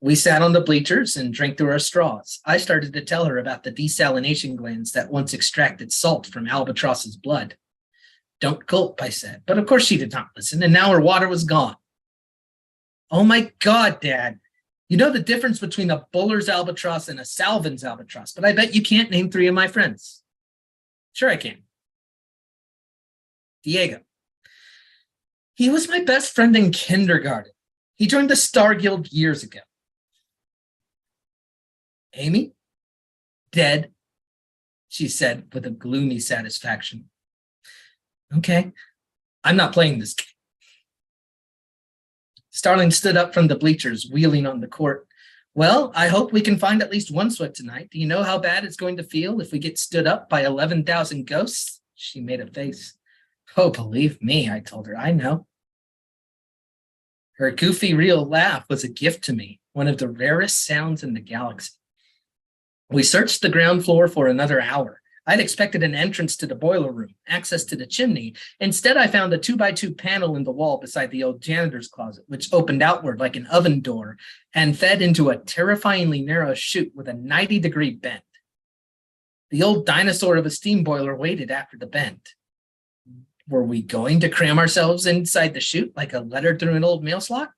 We sat on the bleachers and drank through our straws. I started to tell her about the desalination glands that once extracted salt from Albatross's blood. "Don't gulp," I said, but of course she did not listen, and now her water was gone. "Oh my God, Dad, you know the difference between a Buller's albatross and a Salvin's albatross, but I bet you can't name 3 of my friends." "Sure I can. Diego. He was my best friend in kindergarten. He joined the Star Guild years ago. Amy? Dead," she said with a gloomy satisfaction. "Okay, I'm not playing this game." Starling stood up from the bleachers, wheeling on the court. "Well, I hope we can find at least one Swift tonight. Do you know how bad it's going to feel if we get stood up by 11,000 ghosts?" She made a face. "Oh, believe me," I told her, "I know." Her goofy, real laugh was a gift to me, one of the rarest sounds in the galaxy. We searched the ground floor for another hour. I'd expected an entrance to the boiler room, access to the chimney. Instead, I found a 2x2 panel in the wall beside the old janitor's closet, which opened outward like an oven door and fed into a terrifyingly narrow chute with a 90-degree bend. The old dinosaur of a steam boiler waited after the bend. Were we going to cram ourselves inside the chute like a letter through an old mail slot?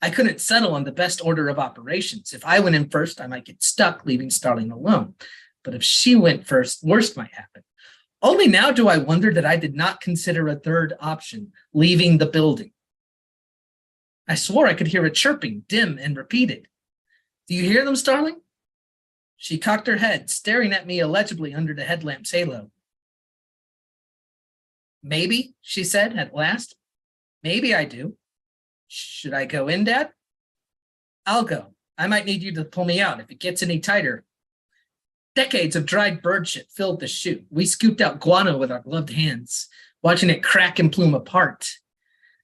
I couldn't settle on the best order of operations. If I went in first, I might get stuck, leaving Starling alone. But if she went first, worst might happen. Only now do I wonder that I did not consider a third option, leaving the building. I swore I could hear a chirping, dim and repeated. Do you hear them, Starling? She cocked her head, staring at me illegibly under the headlamp's halo. Maybe, she said at last. Maybe I do. Should I go in, Dad? I'll go. I might need you to pull me out if it gets any tighter. Decades of dried bird shit filled the chute. We scooped out guano with our gloved hands, watching it crack and plume apart.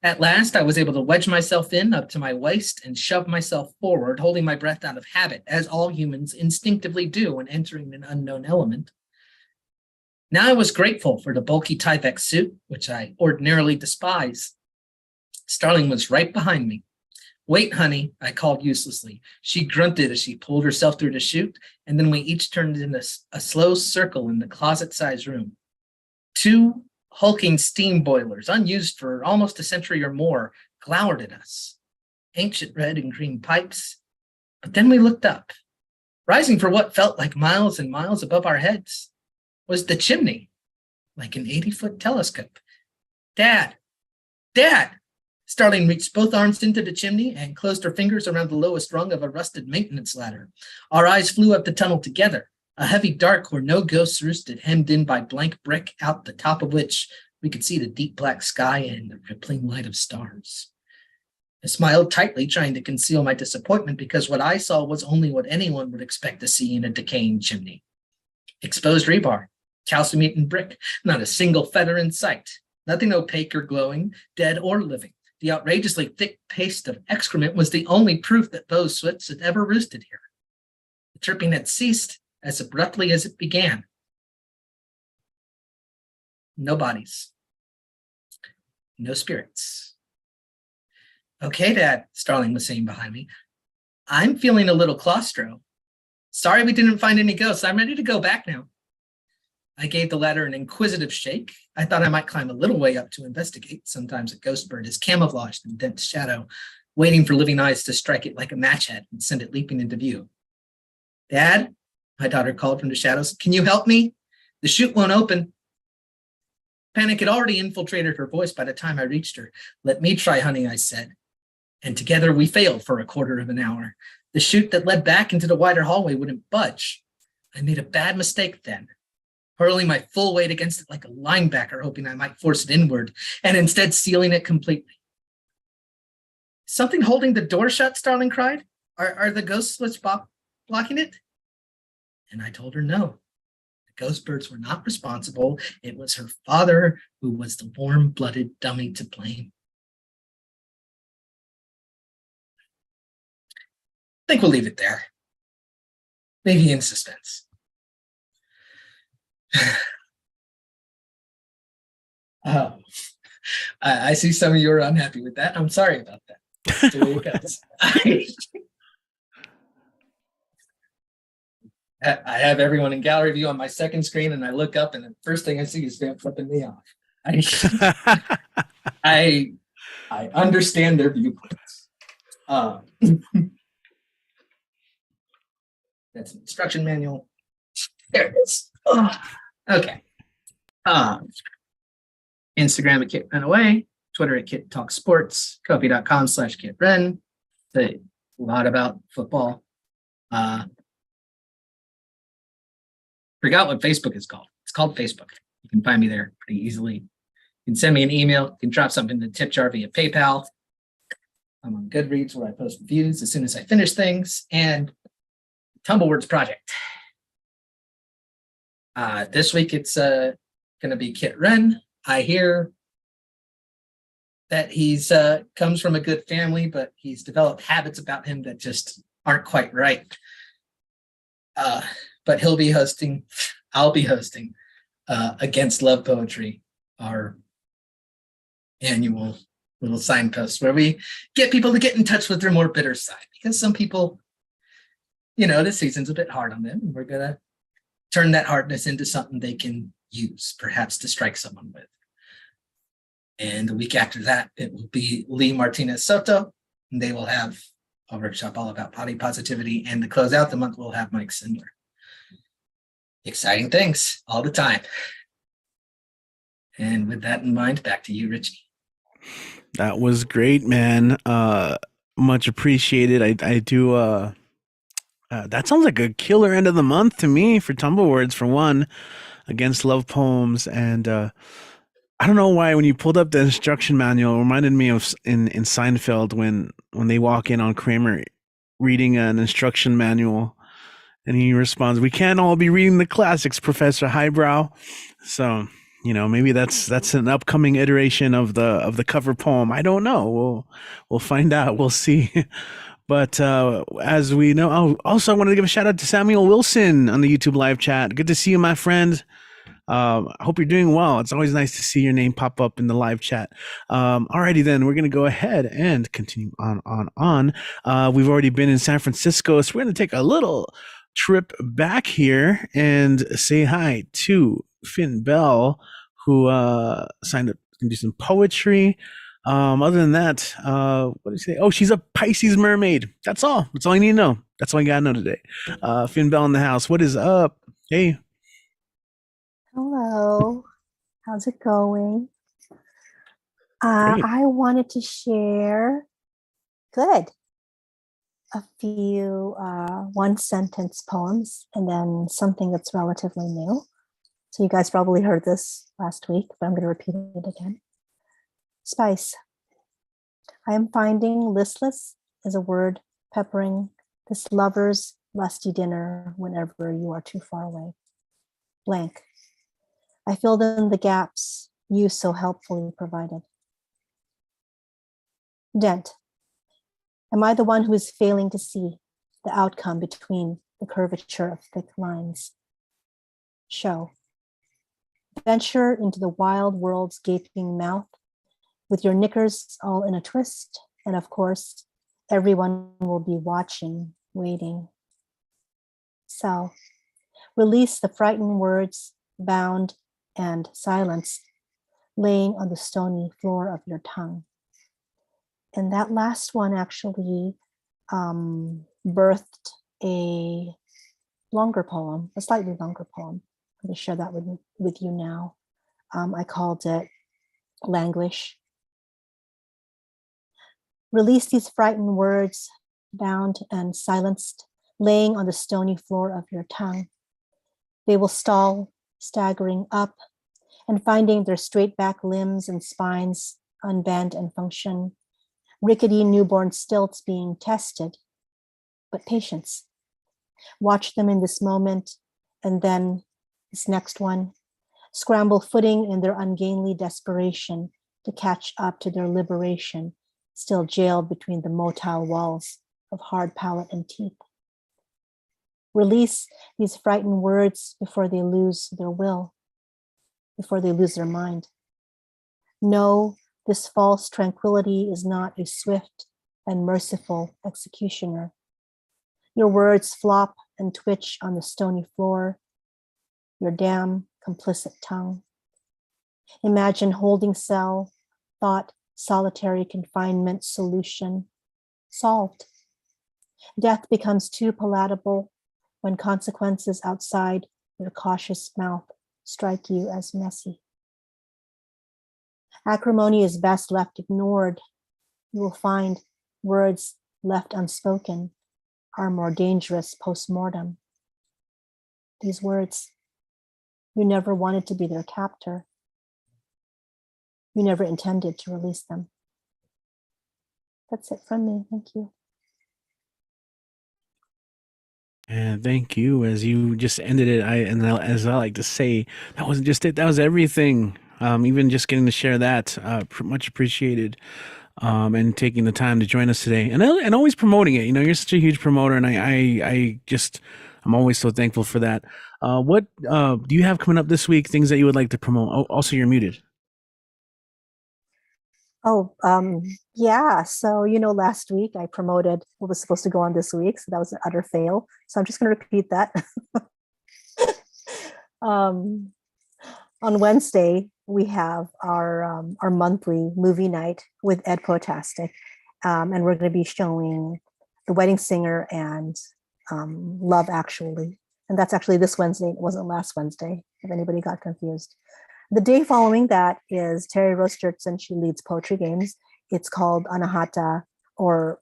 At last, I was able to wedge myself in up to my waist and shove myself forward, holding my breath out of habit, as all humans instinctively do when entering an unknown element. Now I was grateful for the bulky Tyvek suit, which I ordinarily despise. Starling was right behind me. Wait, honey, I called uselessly. She grunted as she pulled herself through the chute, and then we each turned in a slow circle in the closet-sized room. 2 hulking steam boilers, unused for almost a century or more, glowered at us. Ancient red and green pipes. But then we looked up. Rising for what felt like miles and miles above our heads was the chimney, like an 80-foot telescope. Dad! Dad! Starling reached both arms into the chimney and closed her fingers around the lowest rung of a rusted maintenance ladder. Our eyes flew up the tunnel together, a heavy dark where no ghosts roosted, hemmed in by blank brick, out the top of which we could see the deep black sky and the rippling light of stars. I smiled tightly, trying to conceal my disappointment, because what I saw was only what anyone would expect to see in a decaying chimney. Exposed rebar, calcium-eaten brick, not a single feather in sight, nothing opaque or glowing, dead or living. The outrageously thick paste of excrement was the only proof that those swifts had ever roosted here. The chirping had ceased as abruptly as it began. No bodies. No spirits. Okay, Dad, Starling was saying behind me. I'm feeling a little claustro. Sorry we didn't find any ghosts. I'm ready to go back now. I gave the ladder an inquisitive shake. I thought I might climb a little way up to investigate. Sometimes a ghost bird is camouflaged in dense shadow, waiting for living eyes to strike it like a match head and send it leaping into view. Dad, my daughter called from the shadows, can you help me? The chute won't open. Panic had already infiltrated her voice by the time I reached her. Let me try, honey, I said. And together we failed for a quarter of an hour. The chute that led back into the wider hallway wouldn't budge. I made a bad mistake then, hurling my full weight against it like a linebacker, hoping I might force it inward, and instead sealing it completely. Something holding the door shut, Starling cried. Are the ghost slits blocking it? And I told her no. The ghost birds were not responsible. It was her father who was the warm-blooded dummy to blame. I think we'll leave it there. Maybe in suspense. I see some of you are unhappy with that. I'm sorry about that. That's the way it goes. I have everyone in gallery view on my second screen, and I look up, and the first thing I see is them flipping me off. I understand their viewpoints. That's an instruction manual. There it is. Oh, okay. Instagram at Kit Ren Away, Twitter at Kit Talk Sports, Kofi.com/Kit Ren. Say a lot about football. Forgot what Facebook is called. It's called Facebook. You can find me there pretty easily. You can send me an email. You can drop something in the tip jar via PayPal. I'm on Goodreads where I post reviews as soon as I finish things. And Tumblewords Project. This week it's going to be Kit Ren. I hear that he's comes from a good family, but he's developed habits about him that just aren't quite right. But he'll be hosting I'll be hosting Against Love Poetry, our annual little signpost where we get people to get in touch with their more bitter side, because some people, this season's a bit hard on them, and we're gonna turn that hardness into something they can use, perhaps to strike someone with. And the week after that, it will be Lee Martinez Soto, and they will have a workshop all about body positivity. And to close out the month, we'll have Mike Sindler. Exciting things all the time. And with that in mind, back to you, Richie. That was great, man. Much appreciated. I do. That sounds like a killer end of the month to me for Tumblewords, for one, Against Love Poems. And I don't know why when you pulled up the instruction manual, it reminded me of in Seinfeld when they walk in on Kramer reading an instruction manual, and he responds, "We can't all be reading the classics, Professor Highbrow." So maybe that's an upcoming iteration of the cover poem. I don't know. We'll find out. We'll see. But as we know, also I wanted to give a shout out to Samuel Wilson on the YouTube live chat. Good to see you, my friend. I hope you're doing well. It's always nice to see your name pop up in the live chat. Alrighty then, we're going to go ahead and continue on. We've already been in San Francisco, so we're going to take a little trip back here and say hi to Finn Bell, who signed up to do some poetry. Other than that, what did he say? Oh, she's a Pisces mermaid. That's all. That's all you need to know. That's all you gotta know today. Finn Bell in the house. What is up? Hey. Hello. How's it going? Great. I wanted to share a few one sentence poems and then something that's relatively new. So you guys probably heard this last week, but I'm going to repeat it again. Spice. I am finding listless is a word peppering this lover's lusty dinner whenever you are too far away. Blank. I filled in the gaps you so helpfully provided. Dent. Am I the one who is failing to see the outcome between the curvature of thick lines? Show. Venture into the wild world's gaping mouth with your knickers all in a twist, and of course, everyone will be watching, waiting. So, release the frightened words, bound and silenced, laying on the stony floor of your tongue. And that last one actually birthed a longer poem, a slightly longer poem. I'm going to share that with you now. I called it Languish. Release these frightened words, bound and silenced, laying on the stony floor of your tongue. They will stall, staggering up, and finding their straight back limbs and spines unbend and function, rickety newborn stilts being tested, but patience. Watch them in this moment, and then this next one, scramble footing in their ungainly desperation to catch up to their liberation, still jailed between the motile walls of hard palate and teeth. Release these frightened words before they lose their will, before they lose their mind. No, this false tranquility is not a swift and merciful executioner. Your words flop and twitch on the stony floor, your damn complicit tongue. Imagine holding cell, thought, solitary confinement solution, solved. Death becomes too palatable when consequences outside your cautious mouth strike you as messy. Acrimony is best left ignored. You will find words left unspoken are more dangerous post-mortem. These words, you never wanted to be their captor. You never intended to release them. That's it from me. Thank you. And thank you. As you just ended it, as I like to say, that wasn't just it. That was everything. Even just getting to share that, much appreciated. And taking the time to join us today, and always promoting it. You're such a huge promoter, and I'm always so thankful for that. What do you have coming up this week? Things that you would like to promote? Oh, also, you're muted. Oh, yeah. So, last week I promoted what was supposed to go on this week. So that was an utter fail. So I'm just going to repeat that. um, on Wednesday, we have our monthly movie night with Ed Potastic. And we're going to be showing The Wedding Singer and Love Actually. And that's actually this Wednesday. It wasn't last Wednesday, if anybody got confused. The day following that is Terry Rose Jurtson. She leads poetry games. It's called Anahata, or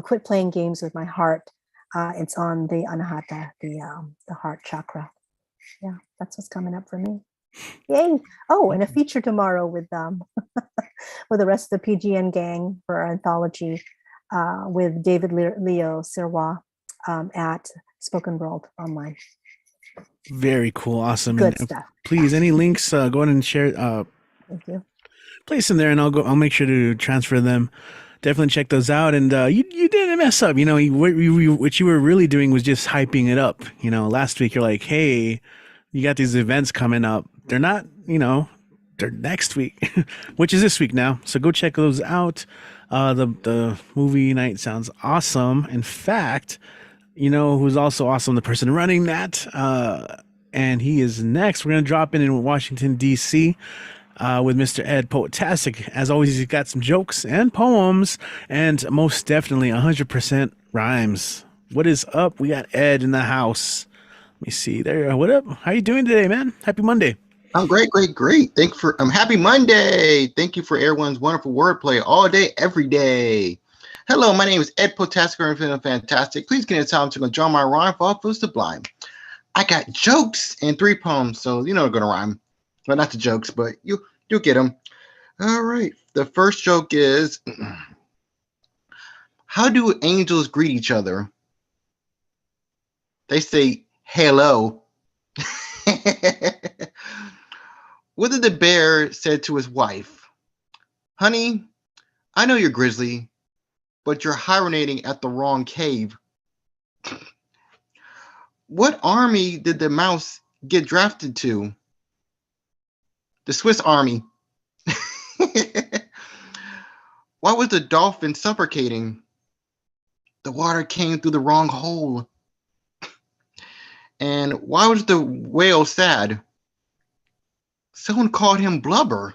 Quit Playing Games with My Heart. It's on the Anahata, the heart chakra. Yeah, that's what's coming up for me. Yay! Oh, and a feature tomorrow with with the rest of the PGN gang for our anthology with David Leo Sirwa at Spoken World Online. Very cool, awesome. Good And stuff. please, any links, go ahead and share. Thank you. Place them there, and I'll make sure to transfer them. Definitely check those out. And you didn't mess up. What you were really doing was just hyping it up. Last week you're like, hey, you got these events coming up. They're not, they're next week, which is this week now. So go check those out. The movie night sounds awesome. In fact, who's also awesome? The person running that. And he is next. We're going to drop in Washington, D.C. With Mr. Ed Poetastic. As always, he's got some jokes and poems, and most definitely 100% rhymes. What is up? We got Ed in the house. Let me see there. What up? How you doing today, man? Happy Monday. I'm great. Thank you for happy Monday. Thank you for everyone's wonderful wordplay all day, every day. Hello, my name is Ed Poetastic. I'm feeling fantastic. Please get in time to draw my rhyme for all fools sublime. I got jokes and 3 poems, so they're going to rhyme. Well, not the jokes, but you'll get them. All right. The first joke is, how do angels greet each other? They say, hello. What did the bear said to his wife? Honey, I know you're grizzly, but you're hibernating at the wrong cave. What army did the mouse get drafted to? The Swiss Army. Why was the dolphin suffocating? The water came through the wrong hole. And why was the whale sad? Someone called him blubber.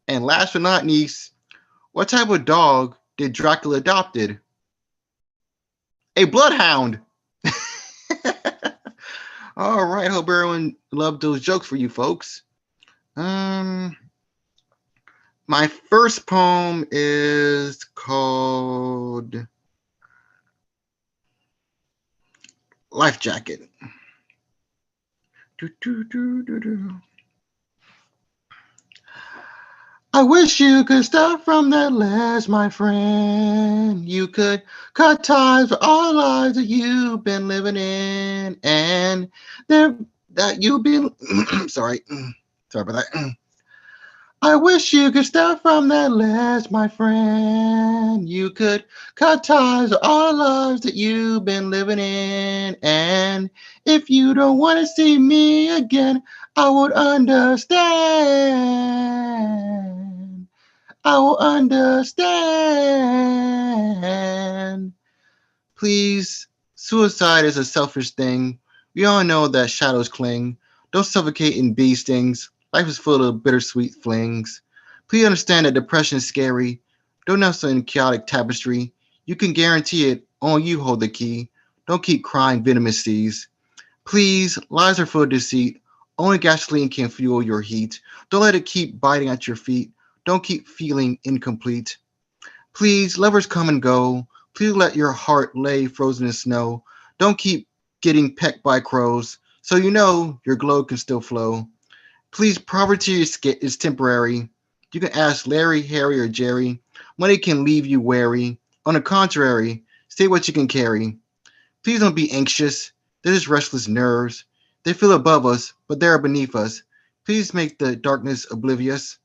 And last but not least, what type of dog did Dracula adopted? A bloodhound. All right, hope everyone loved those jokes for you folks. My first poem is called Life Jacket. I wish you could stop from that ledge, my friend. You could cut ties with all the lives that you've been living in, and that you've been sorry about that. I wish you could step from that ledge, my friend. You could cut ties with all the lives that you've been living in. And if you don't want to see me again, I would understand. I will understand. Please, suicide is a selfish thing. We all know that shadows cling. Don't suffocate in bee stings. Life is full of bittersweet flings. Please understand that depression is scary. Don't nestle in chaotic tapestry. You can guarantee it. Only you hold the key. Don't keep crying venomous seas. Please, lies are full of deceit. Only gasoline can fuel your heat. Don't let it keep biting at your feet. Don't keep feeling incomplete. Please, lovers come and go. Please let your heart lay frozen in snow. Don't keep getting pecked by crows. So you know your glow can still flow. Please, poverty is temporary. You can ask Larry, Harry, or Jerry. Money can leave you wary. On the contrary, say what you can carry. Please don't be anxious. They're just restless nerves. They feel above us, but they're beneath us. Please make the darkness oblivious.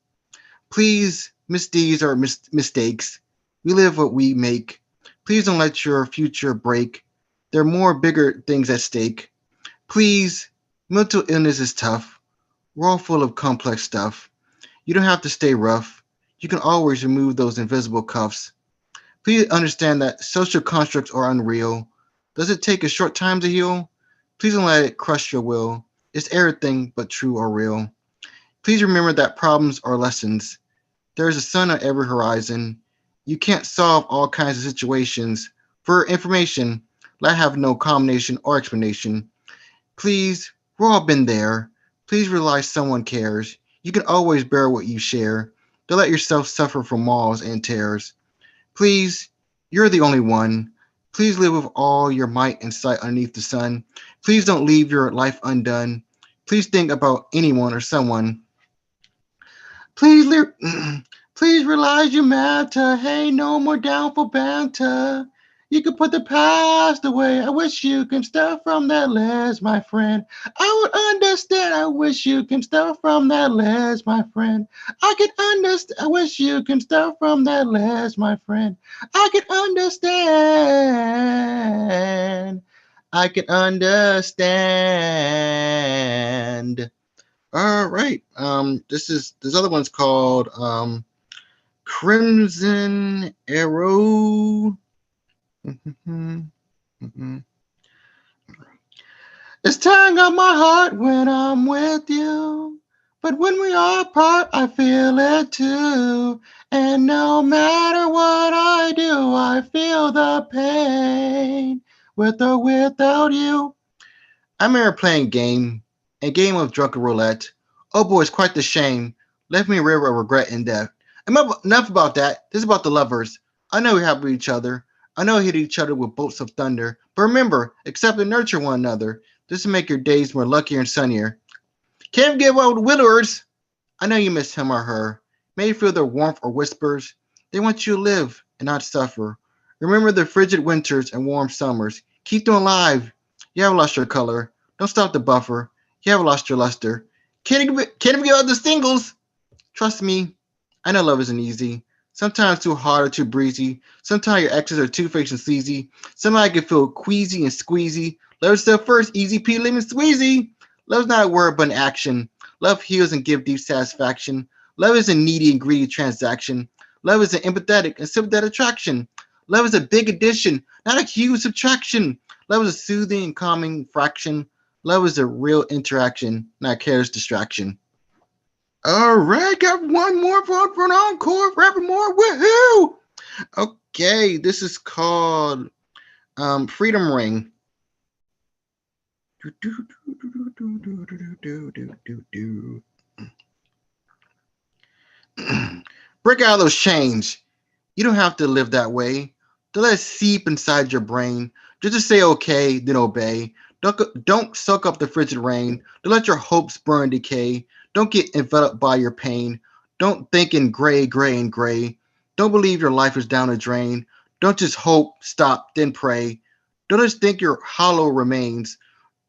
Please, misdeeds are mistakes. We live what we make. Please don't let your future break. There are more bigger things at stake. Please, mental illness is tough. We're all full of complex stuff. You don't have to stay rough. You can always remove those invisible cuffs. Please understand that social constructs are unreal. Does it take a short time to heal? Please don't let it crush your will. It's everything but true or real. Please remember that problems are lessons. There is a sun on every horizon. You can't solve all kinds of situations. For information, let have no combination or explanation. Please, we've all been there. Please realize someone cares. You can always bear what you share. Don't let yourself suffer from walls and tears. Please, you're the only one. Please live with all your might and sight underneath the sun. Please don't leave your life undone. Please think about anyone or someone. Please, please realize you matter. Hey, no more downfall banter. You can put the past away. I wish you can start from that list, my friend. I would understand. I wish you can start from that list, my friend. I can understand. I wish you can start from that list, my friend. I can understand. I can understand. All right. This other one's called Crimson Arrow. It's tearing up my heart when I'm with you, but when we are apart, I feel it too. And no matter what I do, I feel the pain with or without you. I remember playing a game of drunken roulette. Oh boy, it's quite the shame. Left me a river of regret and death. Enough about that. This is about the lovers. I know we have each other. I know we hit each other with bolts of thunder. But remember, accept and nurture one another. This will make your days more luckier and sunnier. Can't give up with widowers. I know you miss him or her. May you feel their warmth or whispers. They want you to live and not suffer. Remember the frigid winters and warm summers. Keep them alive. You haven't lost your color. Don't stop the buffer. You haven't lost your luster. Can't even get out the singles. Trust me, I know love isn't easy. Sometimes too hard or too breezy. Sometimes your exes are two-faced and sleazy. Sometimes I can feel queasy and squeezy. Love is still first, easy peasy lemon squeezy. Love's not a word but an action. Love heals and gives deep satisfaction. Love is a needy and greedy transaction. Love is an empathetic and sympathetic attraction. Love is a big addition, not a huge subtraction. Love is a soothing and calming fraction. Love is a real interaction, not a careless distraction. All right, got one more for an encore forevermore. Woohoo! Okay, this is called Freedom Ring. Break out of those chains. You don't have to live that way. Don't let it seep inside your brain. Just say okay, then obey. Don't soak up the frigid rain. Don't let your hopes burn and decay. Don't get enveloped by your pain. Don't think in gray, gray, and gray. Don't believe your life is down the drain. Don't just hope, stop, then pray. Don't just think your hollow remains.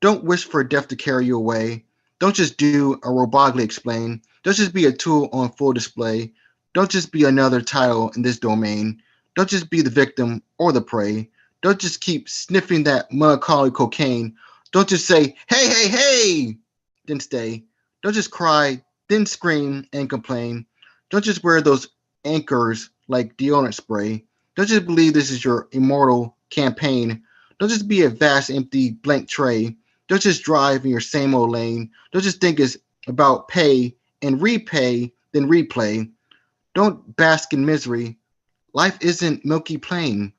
Don't wish for death to carry you away. Don't just do or robotically explain. Don't just be a tool on full display. Don't just be another title in this domain. Don't just be the victim or the prey. Don't just keep sniffing that melancholy cocaine. Don't just say, hey, hey, hey, then stay. Don't just cry, then scream and complain. Don't just wear those anchors like deodorant spray. Don't just believe this is your immortal campaign. Don't just be a vast, empty, blank tray. Don't just drive in your same old lane. Don't just think it's about pay and repay, then replay. Don't bask in misery. Life isn't milky plain.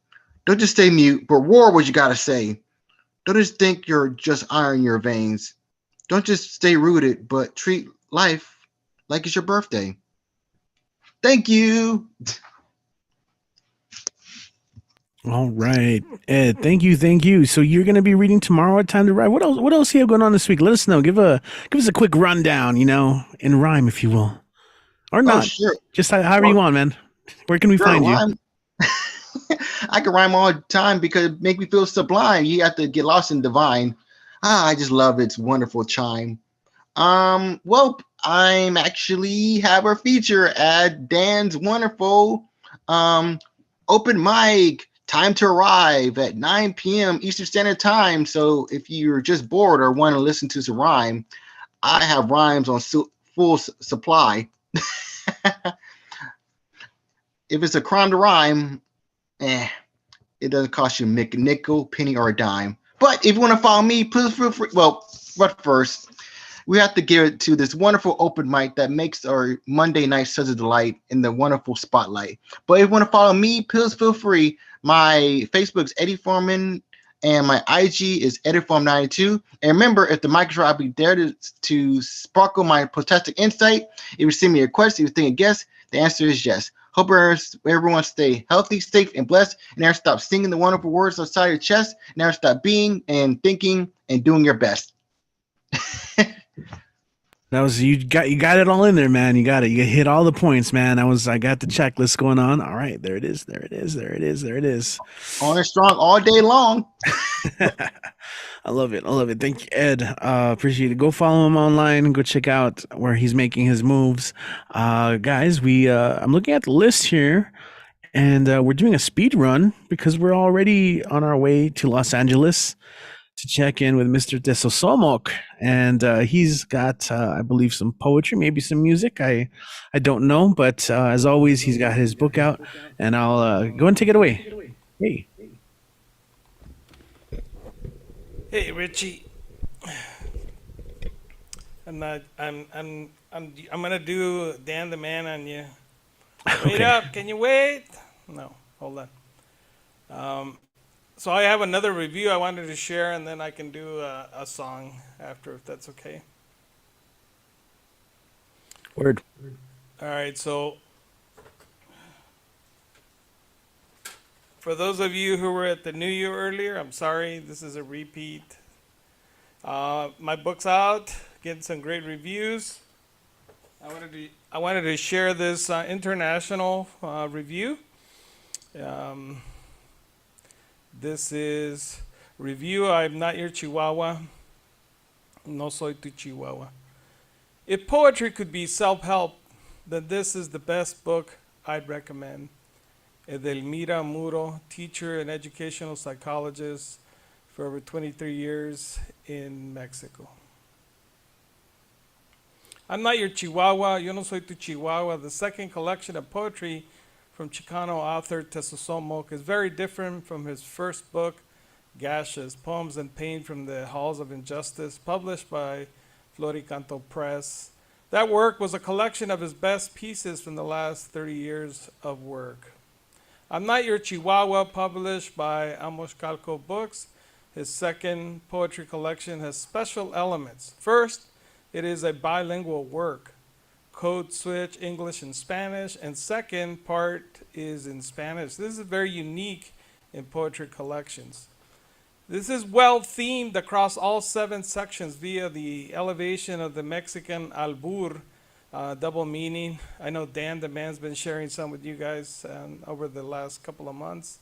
Don't just stay mute, but roar what you gotta say. Don't just think you're just iron in your veins. Don't just stay rooted, but treat life like it's your birthday. Thank you. All right, Ed. Thank you. So you're going to be reading tomorrow at Time to Write. What else? What else you have going on this week? Let us know. Give us a quick rundown. In rhyme, if you will, or not. Oh, sure. Just however you want, man. Where can we find you? I can rhyme all the time because it makes me feel sublime. You have to get lost in divine. I just love its wonderful chime. Well, I'm actually have a feature at Dan's wonderful open mic time to arrive at 9 p.m. Eastern Standard Time. So if you're just bored or want to listen to some rhyme, I have rhymes on full supply. If it's a crime to rhyme, it doesn't cost you a nickel, penny, or a dime. But if you want to follow me, please feel free. Well, but first, we have to give it to this wonderful open mic that makes our Monday night such a delight in the wonderful spotlight. But if you want to follow me, please feel free. My Facebook's Eddie Foreman, and my IG is EddieForm92. And remember, if the mic is right, I'll be there to sparkle my protestic insight. If you send me a question, if you think a guess, the answer is yes. Hope everyone stay healthy, safe, and blessed. And never stop singing the wonderful words outside your chest. Never stop being and thinking and doing your best. That was you got it all in there, man. You got it. You hit all the points, man. I got the checklist going on. All right, there it is. There it is. On and strong all day long. I love it. Thank you, Ed. Appreciate it. Go follow him online and go check out where he's making his moves. Guys, I'm looking at the list here, and we're doing a speed run because we're already on our way to Los Angeles to check in with Mr. Tesosomok, and he's got, I believe, some poetry, maybe some music. I don't know, but as always, he's got his book out, and I'll go and take it away. Hey. Hey, Richie. I'm gonna do Dan the Man on you. Wait Okay. up! Can you wait? No, hold on. So I have another review I wanted to share, and then I can do a song after, if that's okay. Word. All right. So for those of you who were at the New Year earlier, I'm sorry. This is a repeat. My book's out, getting some great reviews. I wanted to share this international review. This is review. I'm not your Chihuahua. No soy tu Chihuahua. If poetry could be self-help, then this is the best book I'd recommend. Edelmira Muro, teacher and educational psychologist for over 23 years in Mexico. I'm not your Chihuahua. Yo no soy tu Chihuahua. The second collection of poetry from Chicano author Tesosomok is very different from his first book, Gashes, Poems and Pain from the Halls of Injustice, published by Floricanto Press. That work was a collection of his best pieces from the last 30 years of work. I'm Not Your Chihuahua, published by Amos Calco Books. His second poetry collection has special elements. First, it is a bilingual work. Code switch English and Spanish, and second part is in Spanish. This is very unique in poetry collections. This is well themed across all 7 sections via the elevation of the Mexican albur, double meaning. I know Dan the Man's been sharing some with you guys over the last couple of months.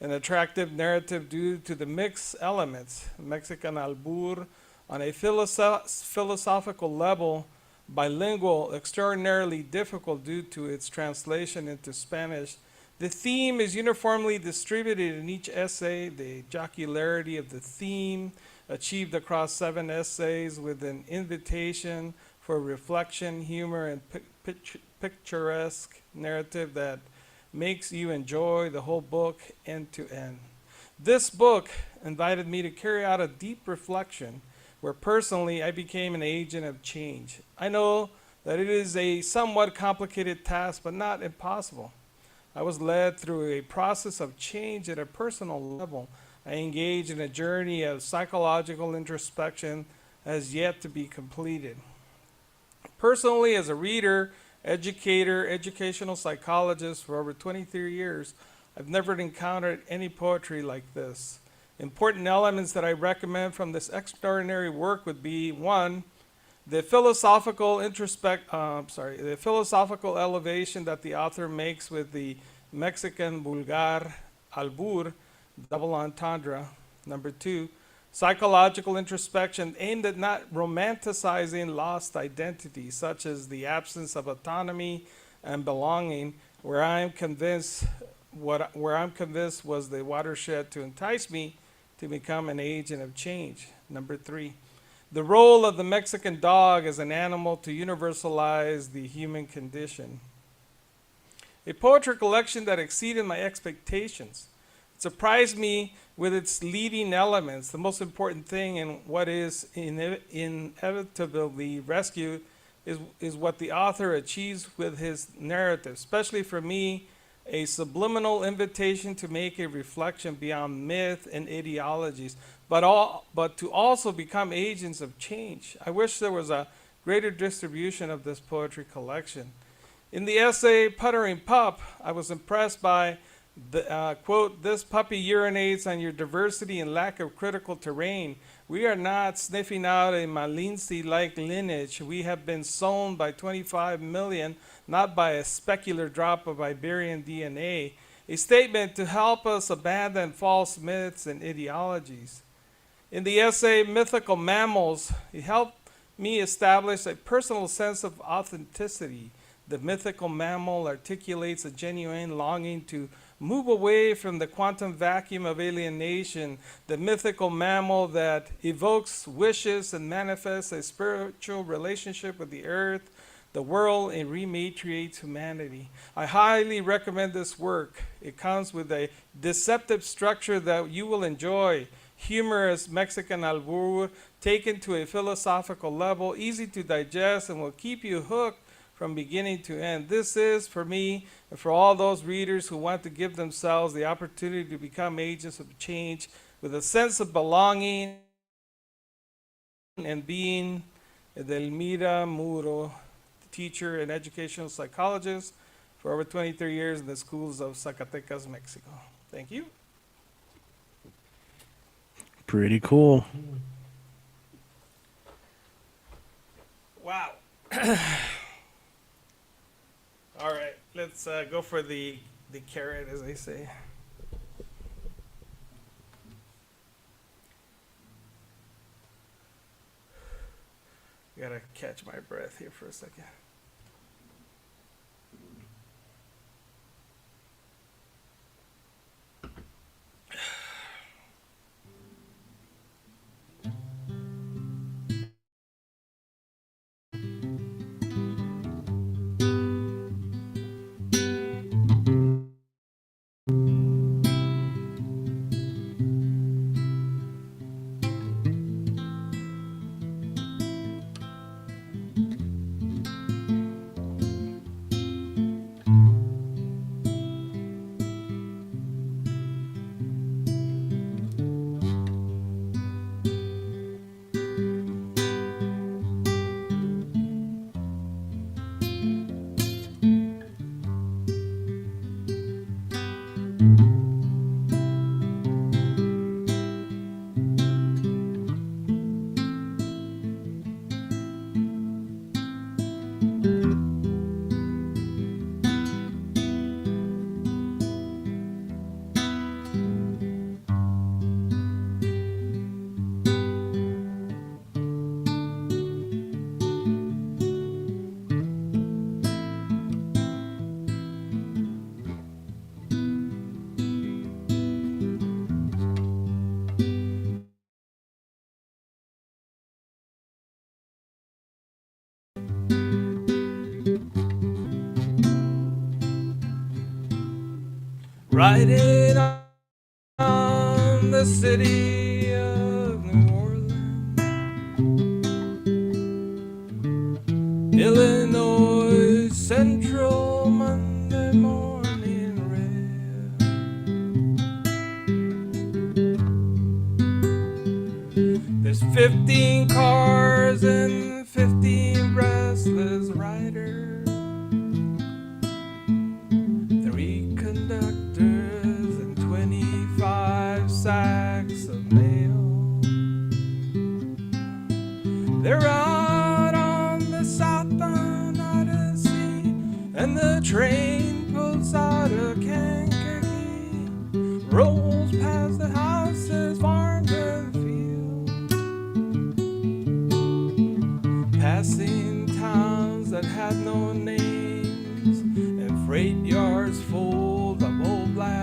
An attractive narrative due to the mixed elements, Mexican albur on a philosophical level, bilingual, extraordinarily difficult due to its translation into Spanish. The theme is uniformly distributed in each essay. The jocularity of the theme achieved across 7 essays with an invitation for reflection, humor, and picturesque narrative that makes you enjoy the whole book end to end. This book invited me to carry out a deep reflection where personally I became an agent of change. I know that it is a somewhat complicated task, but not impossible. I was led through a process of change at a personal level. I engaged in a journey of psychological introspection that has yet to be completed. Personally, as a reader, educator, educational psychologist for over 23 years, I've never encountered any poetry like this. Important elements that I recommend from this extraordinary work would be 1, the philosophical elevation that the author makes with the Mexican vulgar albur, double entendre. Number 2, psychological introspection aimed at not romanticizing lost identity, such as the absence of autonomy and belonging, where I am convinced where I'm convinced was the watershed to entice me to become an agent of change. Number 3, the role of the Mexican dog as an animal to universalize the human condition. A poetry collection that exceeded my expectations. It surprised me with its leading elements. The most important thing and what is inevitably rescued is what the author achieves with his narrative, especially for me, a subliminal invitation to make a reflection beyond myth and ideologies, but to also become agents of change. I wish there was a greater distribution of this poetry collection. In the essay Puttering Pup, I was impressed by the quote, "This puppy urinates on your diversity and lack of critical terrain. We are not sniffing out a Malinsi-like lineage. We have been sown by 25 million, not by a specular drop of Iberian DNA." A statement to help us abandon false myths and ideologies. In the essay Mythical Mammals, it helped me establish a personal sense of authenticity. The mythical mammal articulates a genuine longing to move away from the quantum vacuum of alienation, the mythical mammal that evokes wishes and manifests a spiritual relationship with the earth, the world, and rematriates humanity. I highly recommend this work. It comes with a deceptive structure that you will enjoy. Humorous Mexican albur taken to a philosophical level, easy to digest, and will keep you hooked from beginning to end. This is, for me, and for all those readers who want to give themselves the opportunity to become agents of change with a sense of belonging and being, Edelmira Muro, teacher and educational psychologist for over 23 years in the schools of Zacatecas, Mexico. Thank you. Pretty cool. Wow. All right, let's go for the carrot, as they say. Gotta catch my breath here for a second. Riding on the city of New Orleans, Illinois Central Monday morning rail. There's 15 cars and 15 restless riders. 3 conductors and 25 sacks of mail. They're out on the southbound Odyssey, and the train pulls out of Kankakee, rolls past the houses, farms and fields, passing towns that have no names, and freight yards full of old black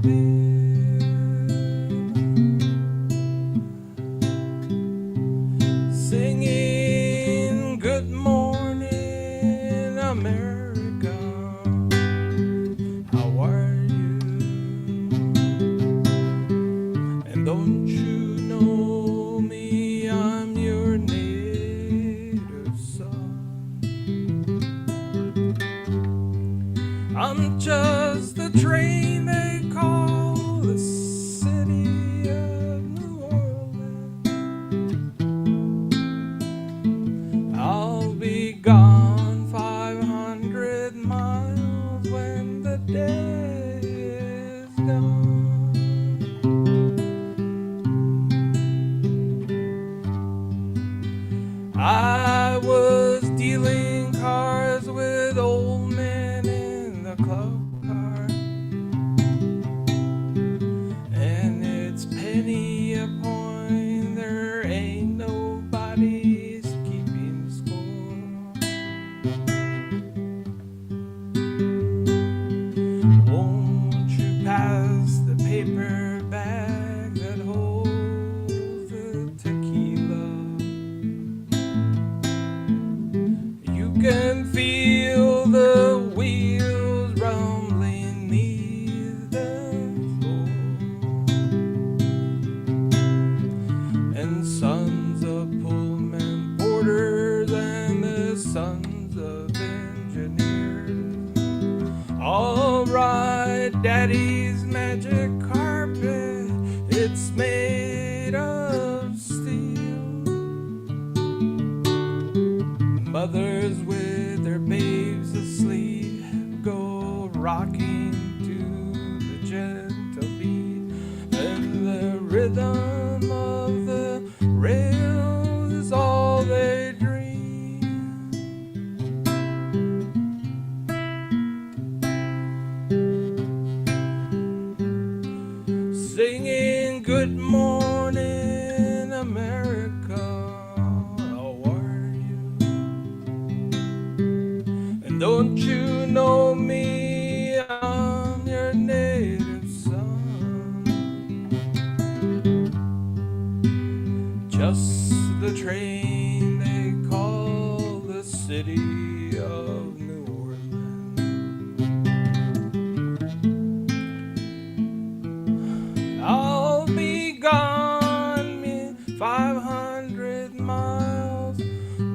Singing good morning America, how are you? And don't you know me, I'm your native son. I'm just the train they call the city of New Orleans. I'll be gone 500 miles when the day is done. I was dealing cards with old men in the club car, and it's penny a point, there ain't nobody's keeping score. Won't you pass the paper bag that holds the tequila? You can feel the wheels rumbling neath the floor. And sons of Pullman porters and the sons of engineers all ride daddy's magic carpet, it's made of steel. Mothers with their babes asleep go rocking to the gentle beat, and the rhythm of the rails is all they dream. Singing good morning America, how are you? And don't you know me, I'm your native son. Just the train they call the city of New Orleans. I'll be gone 500 miles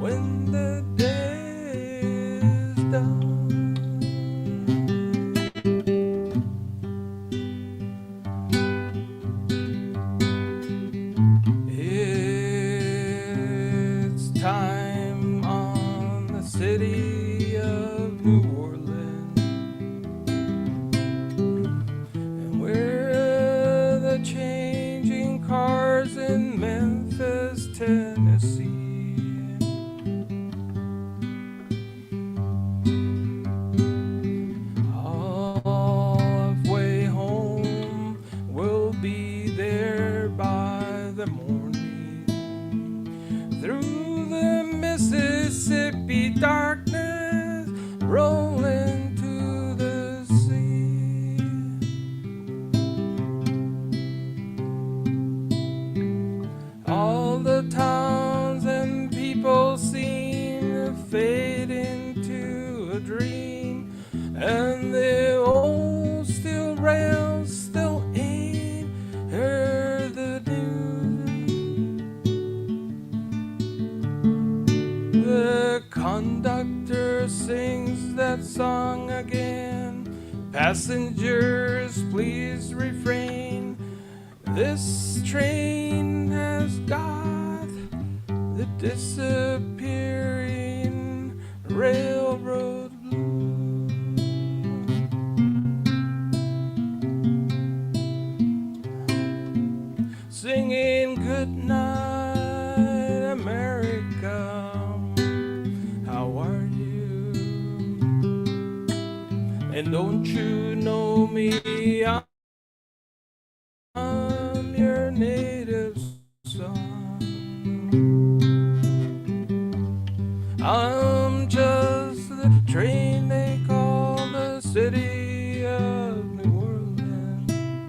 when the day is done. It's time on the city of New Orleans, and we're the changing cars in Memphis, Tennessee. Halfway home, we'll be there by the morning. Through the Mississippi darkness, rolling to the sea. All the towns and people seem to fade into a dream, and the old steel rails still ain't heard the news. The conductor sings that song again. Passengers, please refrain. This train has got the disappearing railroad blues. Singing good night America, how are you? And don't you know me, I'm your native son. I'm just the train they call the city of New Orleans.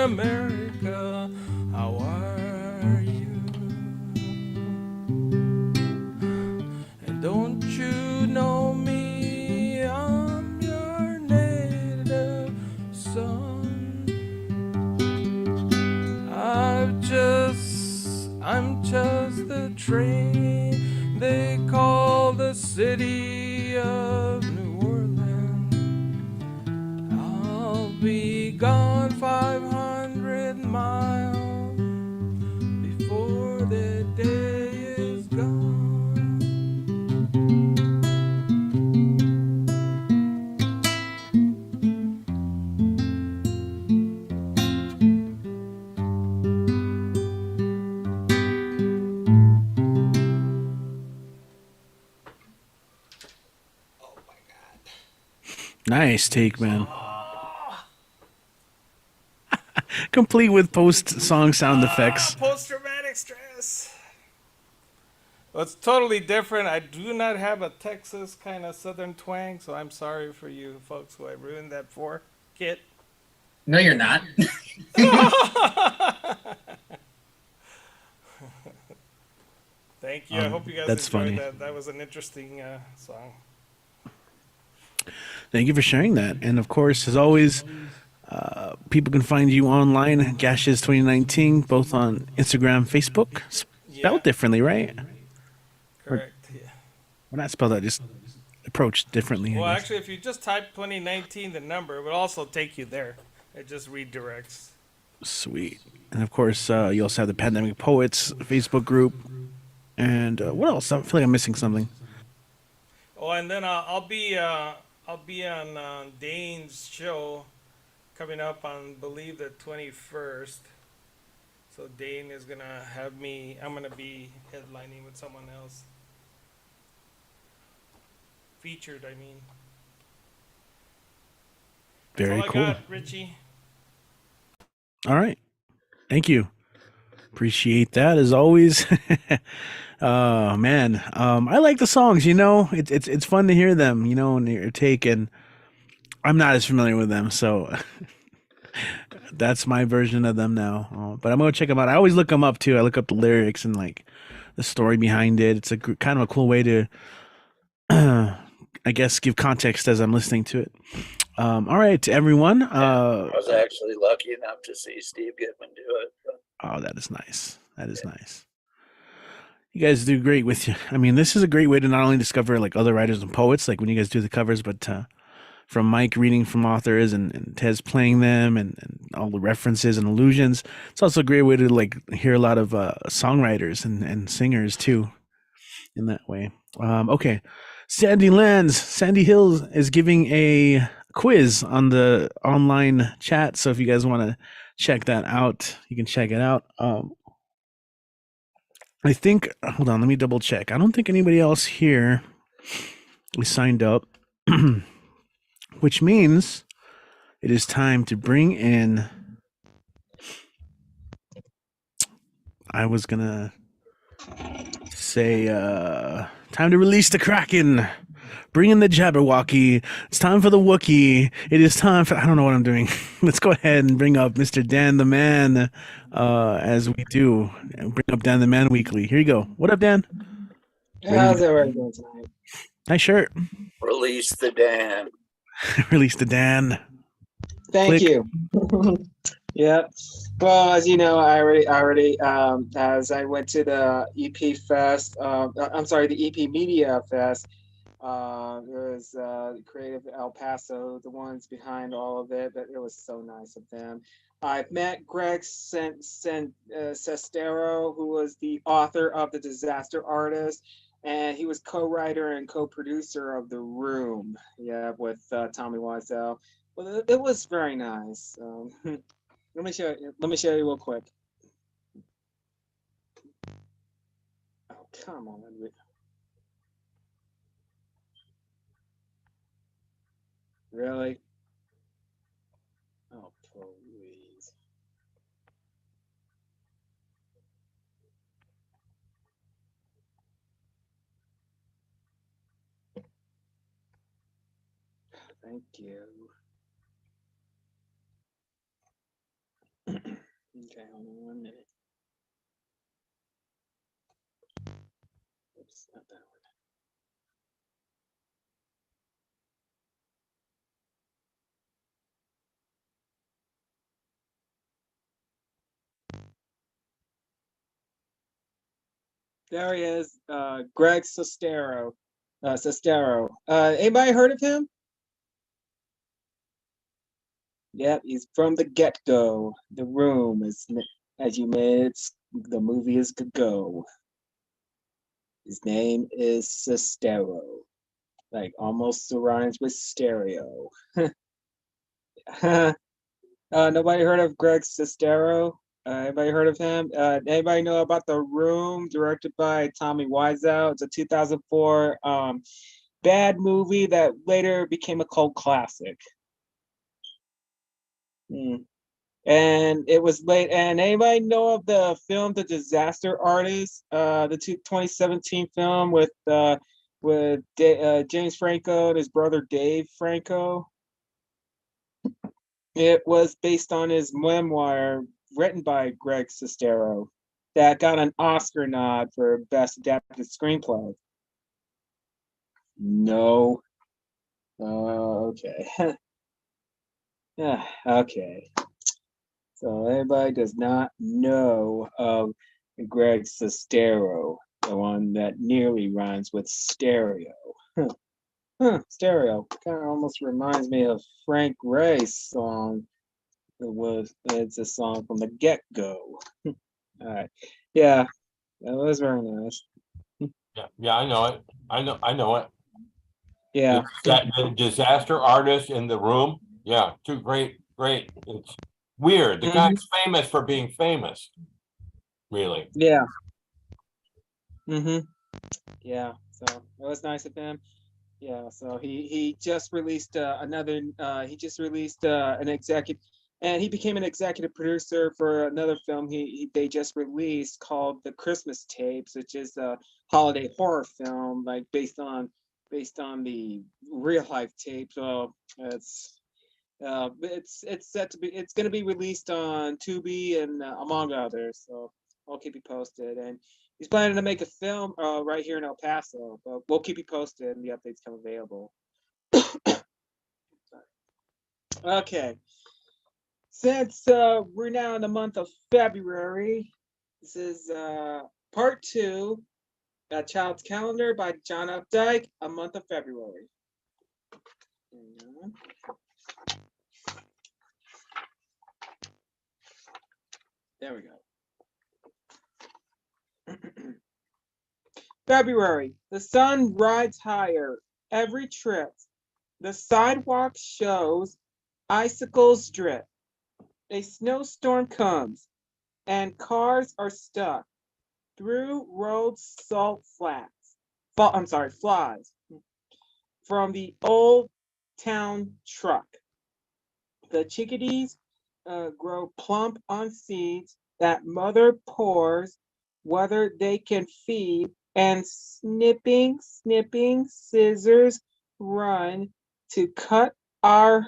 America. How are you? And don't you know me? I'm your native son. I'm just the train they call the city of New Orleans. I'll be gone 500 miles before the day is gone. Nice take, man. Complete with post song sound effects. Post-traumatic stress. Well, it's totally different. I do not have a Texas kind of southern twang, so I'm sorry for you folks who I ruined that for. Kit. No, you're not. Thank you. I hope you guys That's enjoyed funny. that. That was an interesting song. Thank you for sharing that. And of course, as always, people can find you online, Gashes 2019, both on Instagram, Facebook. Spelled differently, right? Correct. Yeah. Well, not spelled out, just approached differently. I Well, guess. actually, if you just type 2019, the number, it would also take you there. It just redirects. Sweet. And of course, you also have the Pandemic Poets Facebook group. And what else? I feel like I'm missing something. Oh, and then I'll be on Dane's show coming up on, believe, the 21st. So Dane is gonna have me. I'm gonna be headlining with someone else. Featured, I mean. That's Very all I cool. got, Richie. All right. Thank you. Appreciate that as always. Oh man. I like the songs, it's fun to hear them, and your take, and I'm not as familiar with them, so that's my version of them now. But I'm gonna check them out. I always look them up too. I look up the lyrics and like the story behind it. It's a kind of a cool way to I guess give context as I'm listening to it. All right, everyone. I was actually lucky enough to see Steve Goodman do it. Oh, that is nice. That is nice. You guys do great with you. I mean, this is a great way to not only discover like other writers and poets, like when you guys do the covers, but from Mike reading from authors and Tez playing them and all the references and allusions. It's also a great way to like hear a lot of songwriters and singers too in that way. Okay. Sandy Hills is giving a quiz on the online chat. So if you guys want to check that out, you can check it out. I think, hold on, let me double check. I don't think anybody else here is signed up, which means it is time to bring in. I was going to say, time to release the Kraken. Bring in the Jabberwocky. It's time for the Wookiee. It is time for, I don't know what I'm doing. Let's go ahead and bring up Mr. Dan the Man, as we do. Bring up Dan the Man weekly. Here you go. What up, Dan? How's everyone doing tonight? Nice shirt. Release the Dan. Release the Dan. Thank Click. you. Yep. Well, as you know, I already, as I went to the EP Fest, I'm sorry, the EP Media Fest. It was Creative El Paso, the ones behind all of it, but it was so nice of them. I've met Greg Sestero, who was the author of The Disaster Artist, and he was co-writer and co-producer of The Room, with Tommy Wiseau. Well, it was very nice. Let me show you real quick. Oh, come on. Really? Oh, please. Thank you. Okay, hold on 1 minute. Oops, not that one. There he is, Greg Sestero. Anybody heard of him? Yep, he's from The Get-Go. The Room, as you may, the movie is go. His name is Sestero, like almost rhymes with stereo. Nobody heard of Greg Sestero? Anybody heard of him? Anybody know about The Room, directed by Tommy Wiseau? It's a 2004 bad movie that later became a cult classic. And it was late. And anybody know of the film The Disaster Artist? The 2017 film with James Franco and his brother Dave Franco. It was based on his memoir written by Greg Sestero that got an Oscar nod for Best Adapted Screenplay. No. Okay. Yeah, okay. So everybody does not know of Greg Sestero, the one that nearly rhymes with stereo. Stereo kind of almost reminds me of Frank Ray's song. It's a song from The Get-Go. All right, yeah, that was very nice. Yeah, I know it. I know it. Yeah, The Disaster Artist in The Room. Yeah, two great. It's weird. The guy's famous for being famous. Really. yeah. Yeah, so it was nice of him. Yeah, so he just released he just released an executive, and he became an executive producer for another film they just released called The Christmas Tapes, which is a holiday horror film like based on the real life tape. So it's going to be released on Tubi and among others. So I'll keep you posted. And he's planning to make a film right here in El Paso, but we'll keep you posted and the updates come available. Okay. Since we're now in the month of February, this is part 2, A Child's Calendar by John Updike, a month of February. There we go. February, the sun rides higher every trip. The sidewalk shows icicles drip. A snowstorm comes, and cars are stuck through road salt flies from the old town truck. The chickadees grow plump on seeds that mother pours, whether they can feed, and snipping scissors run to cut out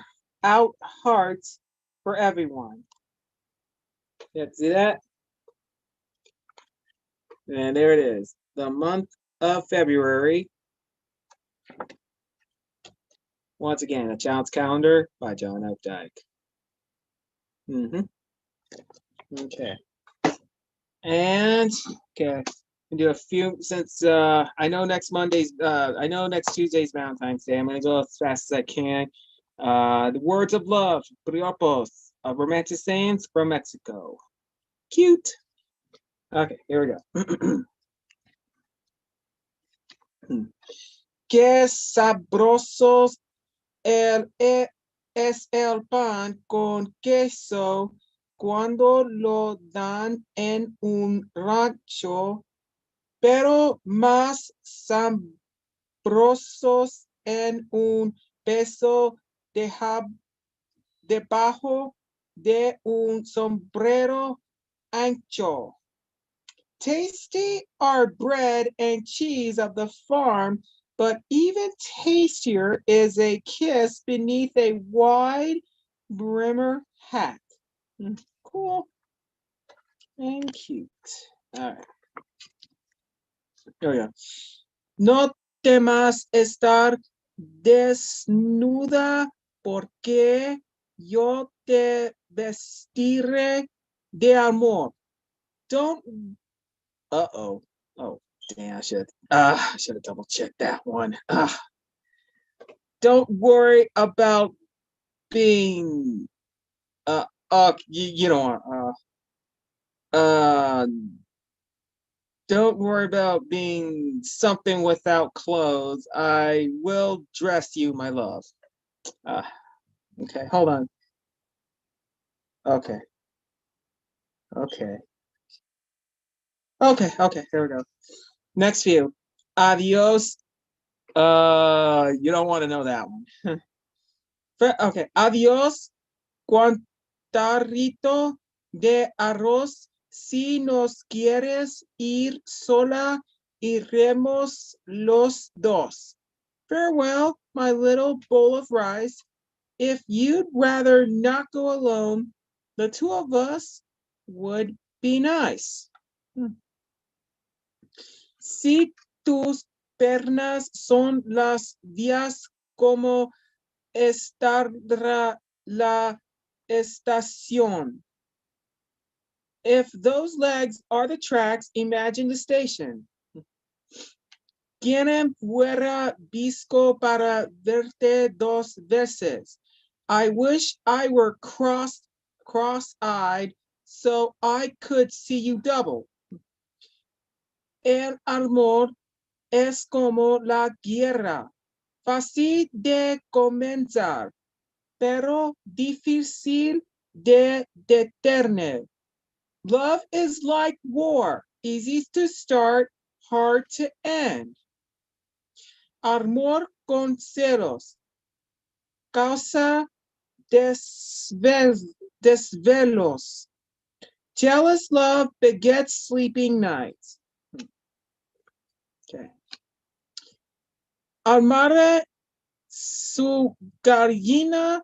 hearts for everyone. See that? And there it is, the month of February. Once again, A Child's Calendar by John Updike. Okay. And okay, do a few since I know next Tuesday's Valentine's Day. I'm gonna go as fast as I can. The words of love, piropos, romantic sayings from Mexico. Cute. Okay, here we go. Qué sabrosos es el pan con queso cuando lo dan en un rancho, pero más sabrosos en un peso debajo de un sombrero ancho. Tasty are bread and cheese of the farm, but even tastier is a kiss beneath a wide brimmer hat. Cool. and cute. All right. Here we go. No temas estar desnuda porque yo te vestiré de amor. Don't. Uh-oh. Oh, damn, I should have double checked that one. Don't worry about being you know don't worry about being something without clothes. I will dress you, my love. Okay, hold on. Okay. There we go. Next few. Adios. You don't want to know that one. Okay. Adios, cuantarrito de arroz. Si nos quieres ir sola, iremos los dos. Farewell, my little bowl of rice. If you'd rather not go alone, the two of us would be nice. Si tus pernas son las vías, como estará la estación. If those legs are the tracks, imagine the station. ¿Quién fuera visco para verte dos veces? I wish I were cross-eyed so I could see you double. El amor es como la guerra, fácil de comenzar, pero difícil de detener. Love is like war, easy to start, hard to end. Amor con celos, causa desvelos. Jealous love begets sleeping nights. Okay. Armare su gallina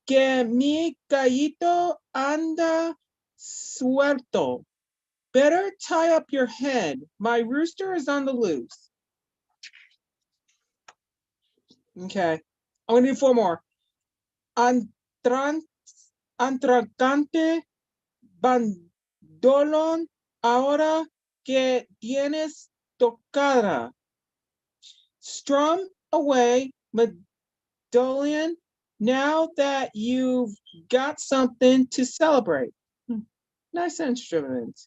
que mi gallito anda suelto. Better tie up your head. My rooster is on the loose. Okay. I'm going to do 4 more. Antragante bandolón ahora que tienes tocada. Strum away, medallion, now that you've got something to celebrate. Nice instrument.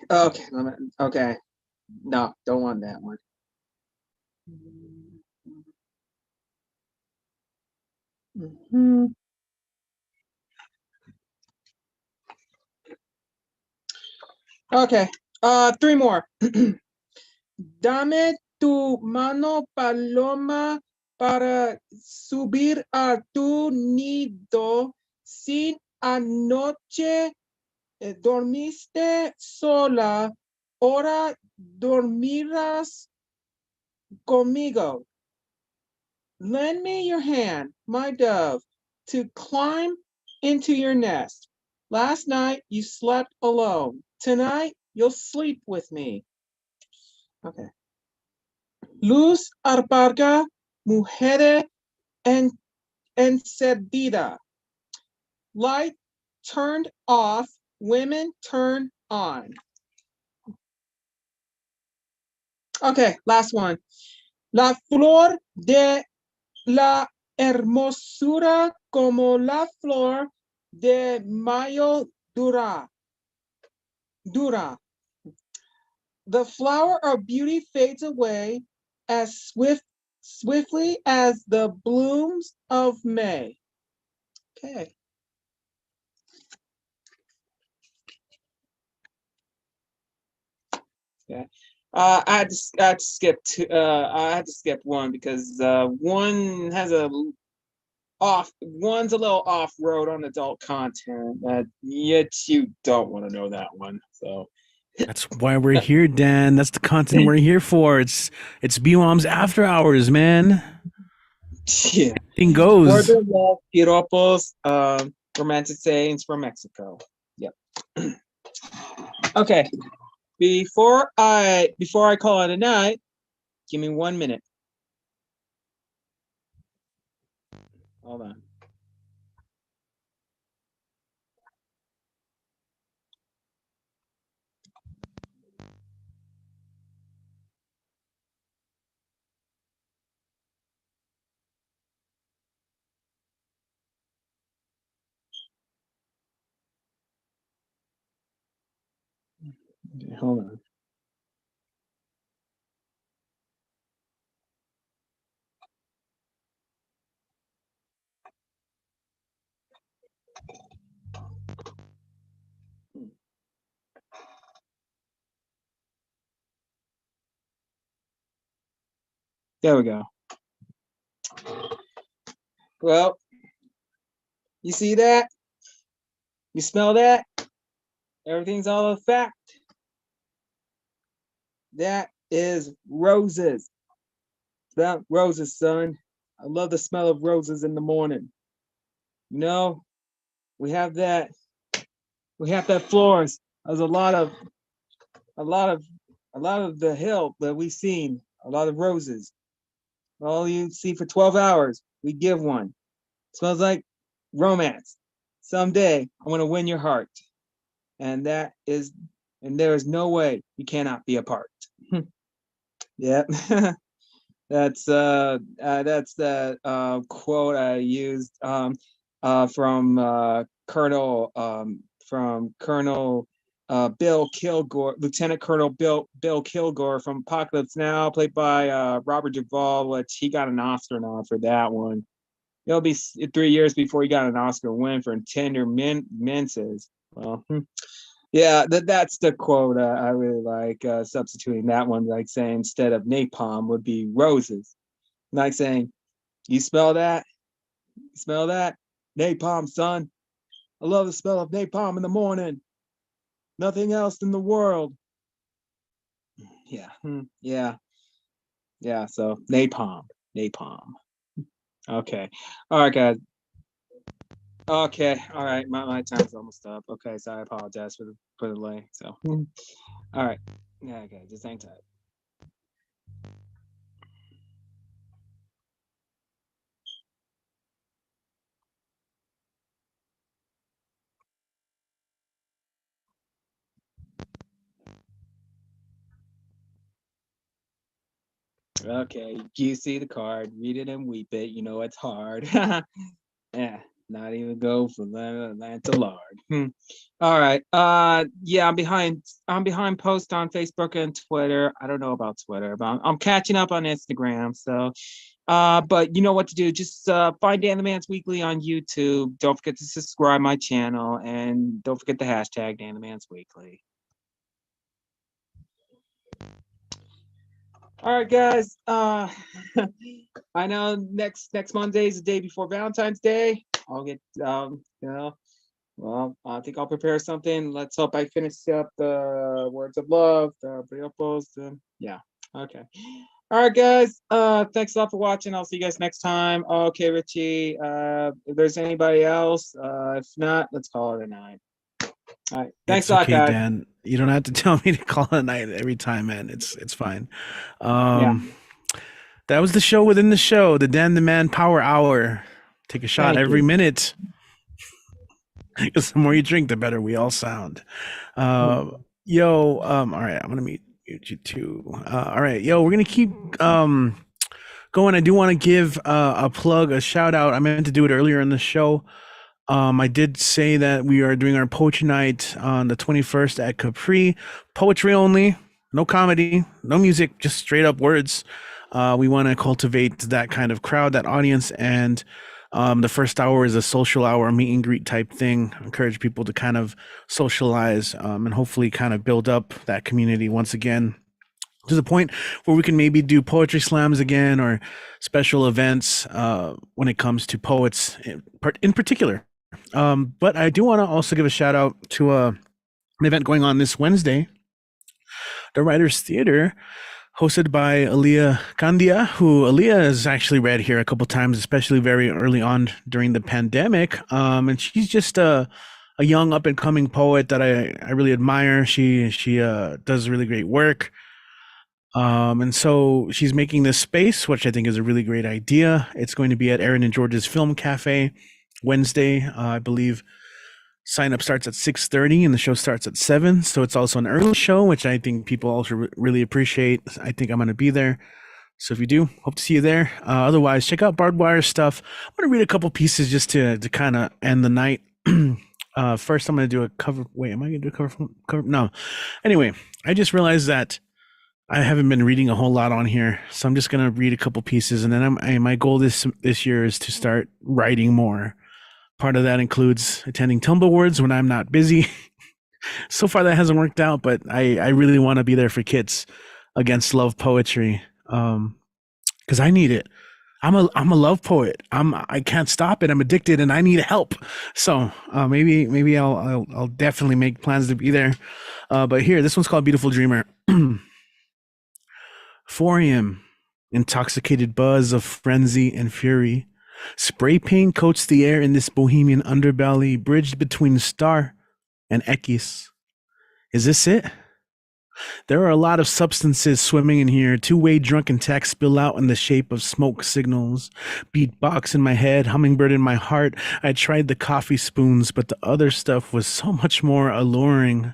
Okay. No, don't want that one. Okay, 3 more. Dame tu mano, paloma, para subir a tu nido. Si anoche dormiste sola, ahora dormirás conmigo. Lend me your hand, my dove, to climb into your nest. Last night you slept alone. Tonight you'll sleep with me. Okay. Luz apaga, mujer encendida. Light turned off, women turn on. Okay, last one. La flor de la hermosura como la flor de mayo dura. The flower of beauty fades away as swiftly as the blooms of May. Okay. Yeah. I had to skip one because one has one's a little off road on adult content that yet you don't want to know that one. So That's why we're here, Dan. That's the content we're here for. It's BWOMS After Hours, man. Yeah. Thing goes. Border love, piropos, romantic sayings from Mexico. Yep. Okay. Before I call it a night, give me 1 minute. Hold on. Okay, hold on. There we go. Well, you see that? You smell that? Everything's all a fact. That is roses. Smell roses, son. I love the smell of roses in the morning. You know, we have that. We have that floors. There's a lot of the hill that we've seen. A lot of roses. All you see for 12 hours, we give one. Smells like romance. Someday I want to win your heart. And there is no way you cannot be apart. Yep. That's the quote I used from Colonel Bill Kilgore, Lieutenant Colonel Bill Kilgore from Apocalypse Now, played by Robert Duvall, which he got an Oscar now for that one. It'll be 3 years before he got an Oscar win for Tender Minces. Well, yeah, that's the quote I really like. Substituting that one, like saying instead of napalm would be roses. Like saying, you smell that? You smell that? Napalm, son. I love the smell of napalm in the morning. Nothing else in the world. Yeah, yeah. So napalm. Okay, all right, guys. Okay, all right. My time's almost up. Okay, so I apologize for the delay. So, all right. Yeah, okay, just hang tight. Okay, you see the card, read it and weep it. You know it's hard. Yeah, not even go for Lord. All right. Yeah, I'm behind post on Facebook and Twitter. I don't know about Twitter, but I'm catching up on Instagram. So but you know what to do. Just find Dan the Man's Weekly on YouTube. Don't forget to subscribe my channel and don't forget the hashtag Dan the Man's Weekly. All right, guys. I know next Monday is the day before Valentine's Day. I'll get well, I think I'll prepare something. Let's hope I finish up the words of love, the briopos. Yeah. Okay. All right, guys. Thanks a lot for watching. I'll see you guys next time. Okay, Richie. If there's anybody else, if not, let's call it a night. All right. Thanks a lot, guys. Dan. You don't have to tell me to call it a night every time, man. It's fine. Yeah. That was the show within the show, the Dan the Man Power Hour. Take a shot Thank every you. minute. Because the more you drink, the better we all sound. All right, I'm gonna mute you too. All right, we're gonna keep going. I do want to give a plug, a shout out. I meant to do it earlier in the show. I did say that we are doing our poetry night on the 21st at Capri. Poetry only, no comedy, no music, just straight up words. We want to cultivate that kind of crowd, that audience, and the first hour is a social hour, meet and greet type thing. Encourage people to kind of socialize and hopefully kind of build up that community once again to the point where we can maybe do poetry slams again or special events when it comes to poets in particular. But I do want to also give a shout out to an event going on this Wednesday, the Writers Theater hosted by Aaliyah Kandia, who Aaliyah has actually read here a couple times, especially very early on during the pandemic. And she's just a young up and coming poet that I really admire. She does really great work. And so she's making this space, which I think is a really great idea. It's going to be at Aaron and George's Film Cafe Wednesday, I believe. Sign up starts at 6:30 and the show starts at 7. So it's also an early show, which I think people also really appreciate. I think I'm going to be there. So if you do, hope to see you there. Otherwise, check out Barbed Wire stuff. I'm going to read a couple pieces just to kind of end the night. First, I'm going to do a cover. Wait, am I going to do a cover? No. Anyway, I just realized that I haven't been reading a whole lot on here. So I'm just going to read a couple pieces. And then my goal this year is to start writing more. Part of that includes attending Tumblewards when I'm not busy. So far that hasn't worked out, but I really want to be there for kids against love poetry. Because I need it. I'm a love poet. I can't stop it. I'm addicted and I need help. So maybe I'll definitely make plans to be there. But here, this one's called Beautiful Dreamer. 4 a.m. Intoxicated buzz of frenzy and fury. Spray paint coats the air in this bohemian underbelly, bridged between star and Ekis. Is this it? There are a lot of substances swimming in here. Two-way drunken texts spill out in the shape of smoke signals. Beatbox in my head, hummingbird in my heart. I tried the coffee spoons, but the other stuff was so much more alluring.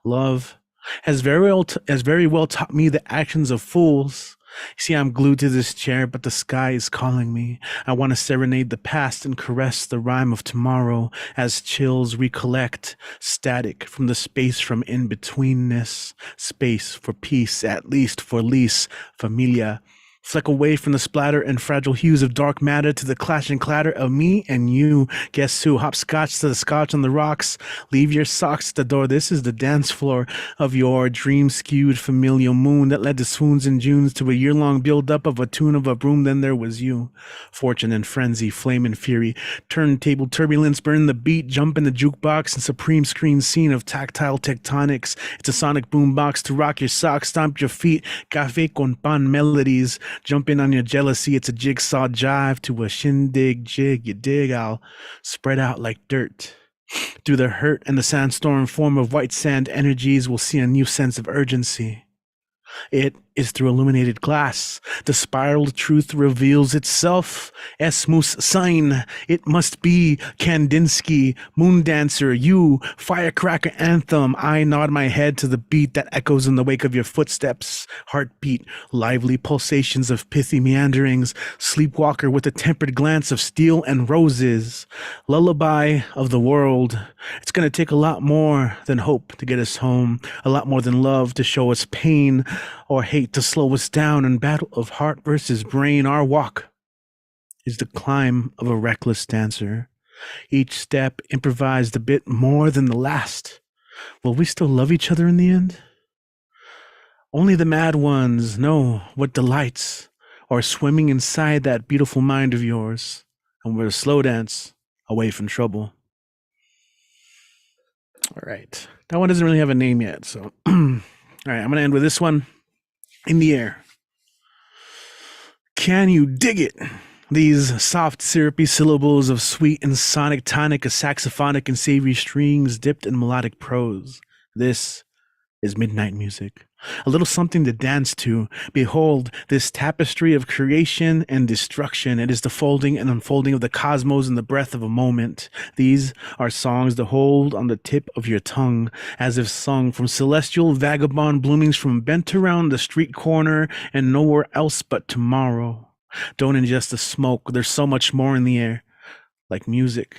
Love has very well taught me the actions of fools. See, I'm glued to this chair, but the sky is calling me. I want to serenade the past and caress the rhyme of tomorrow as chills recollect, static from the space from in-betweenness, space for peace, at least for lease, familia. Fleck away from the splatter and fragile hues of dark matter to the clash and clatter of me and you. Guess who? Hopscotch to the scotch on the rocks. Leave your socks at the door. This is the dance floor of your dream-skewed familial moon that led to swoons and Junes to a year-long build-up of a tune of a broom. Then there was you. Fortune and frenzy, flame and fury. Turntable turbulence, burn the beat, jump in the jukebox, and supreme screen scene of tactile tectonics. It's a sonic boombox to rock your socks, stomp your feet. Café con pan melodies. Jump in on your jealousy. It's a jigsaw jive to a shindig jig. You dig, I'll spread out like dirt. Through the hurt and the sandstorm form of white sand energies, we'll see a new sense of urgency. It is through illuminated glass. The spiraled truth reveals itself. Es muss sein. It must be. Kandinsky, moon dancer, you, firecracker anthem. I nod my head to the beat that echoes in the wake of your footsteps. Heartbeat, lively pulsations of pithy meanderings. Sleepwalker with a tempered glance of steel and roses. Lullaby of the world. It's going to take a lot more than hope to get us home. A lot more than love to show us pain or hate to slow us down in battle of heart versus brain. Our walk is the climb of a reckless dancer. Each step improvised a bit more than the last. Will we still love each other in the end? Only the mad ones know what delights are swimming inside that beautiful mind of yours, and we're a slow dance away from trouble. All right. That one doesn't really have a name yet, so all right, I'm going to end with this one. In the air. Can you dig it? These soft, syrupy syllables of sweet and sonic tonic, a saxophonic and savory strings dipped in melodic prose. This is midnight music. A little something to dance to. Behold, this tapestry of creation and destruction. It is the folding and unfolding of the cosmos in the breath of a moment. These are songs to hold on the tip of your tongue, as if sung from celestial vagabond bloomings from bent around the street corner and nowhere else but tomorrow. Don't ingest the smoke. There's so much more in the air, like music.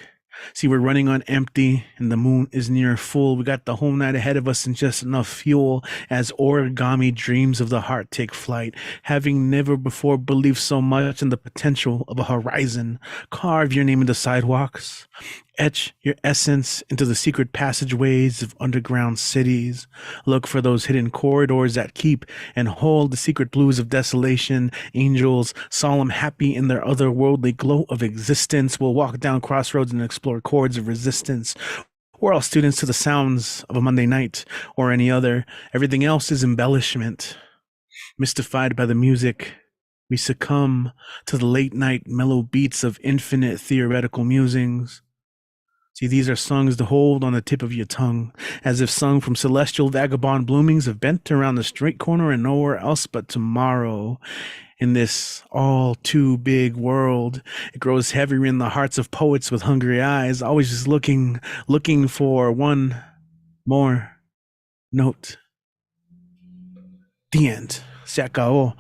See, we're running on empty and the moon is near full. We got the whole night ahead of us and just enough fuel as origami dreams of the heart take flight. Having never before believed so much in the potential of a horizon, carve your name into sidewalks. Etch your essence into the secret passageways of underground cities. Look for those hidden corridors that keep and hold the secret blues of desolation. Angels, solemn, happy in their otherworldly glow of existence, will walk down crossroads and explore chords of resistance. We're all students to the sounds of a Monday night or any other. Everything else is embellishment. Mystified by the music, we succumb to the late night mellow beats of infinite theoretical musings. See, these are songs to hold on the tip of your tongue, as if sung from celestial vagabond bloomings of bent around the straight corner and nowhere else but tomorrow. In this all too big world, it grows heavier in the hearts of poets with hungry eyes, always just looking for one more note. The end. Se acabó.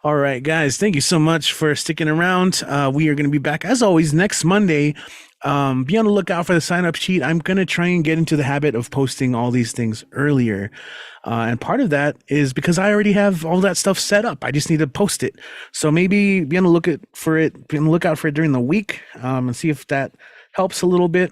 All right, guys, thank you so much for sticking around. We are going to be back, as always, next Monday. Be on the lookout for the sign-up sheet. I'm going to try and get into the habit of posting all these things earlier. And part of that is because I already have all that stuff set up. I just need to post it. So maybe be on the lookout for it during the week, and see if that helps a little bit.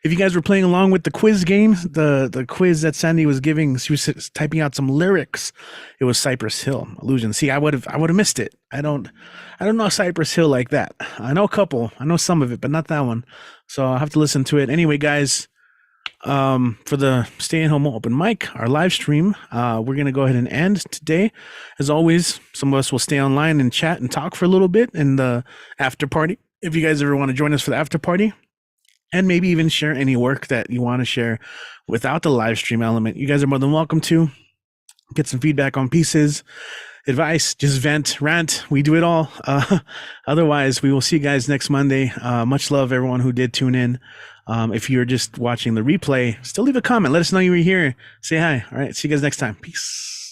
If you guys were playing along with the quiz game, the quiz that Sandy was giving, she was typing out some lyrics. It was Cypress Hill, Illusion. See, I would have missed it. I don't know Cypress Hill like that. I know a couple. I know some of it, but not that one. So I'll have to listen to it. Anyway, guys, for the Stay at Home Open Mic, our live stream, we're going to go ahead and end today. As always, some of us will stay online and chat and talk for a little bit in the after party. If you guys ever want to join us for the after party, and maybe even share any work that you want to share without the live stream element, you guys are more than welcome to get some feedback on pieces, advice, just vent, rant. We do it all. Otherwise, we will see you guys next Monday. Much love, everyone who did tune in. If you're just watching the replay, still leave a comment. Let us know you were here. Say hi. All right. See you guys next time. Peace.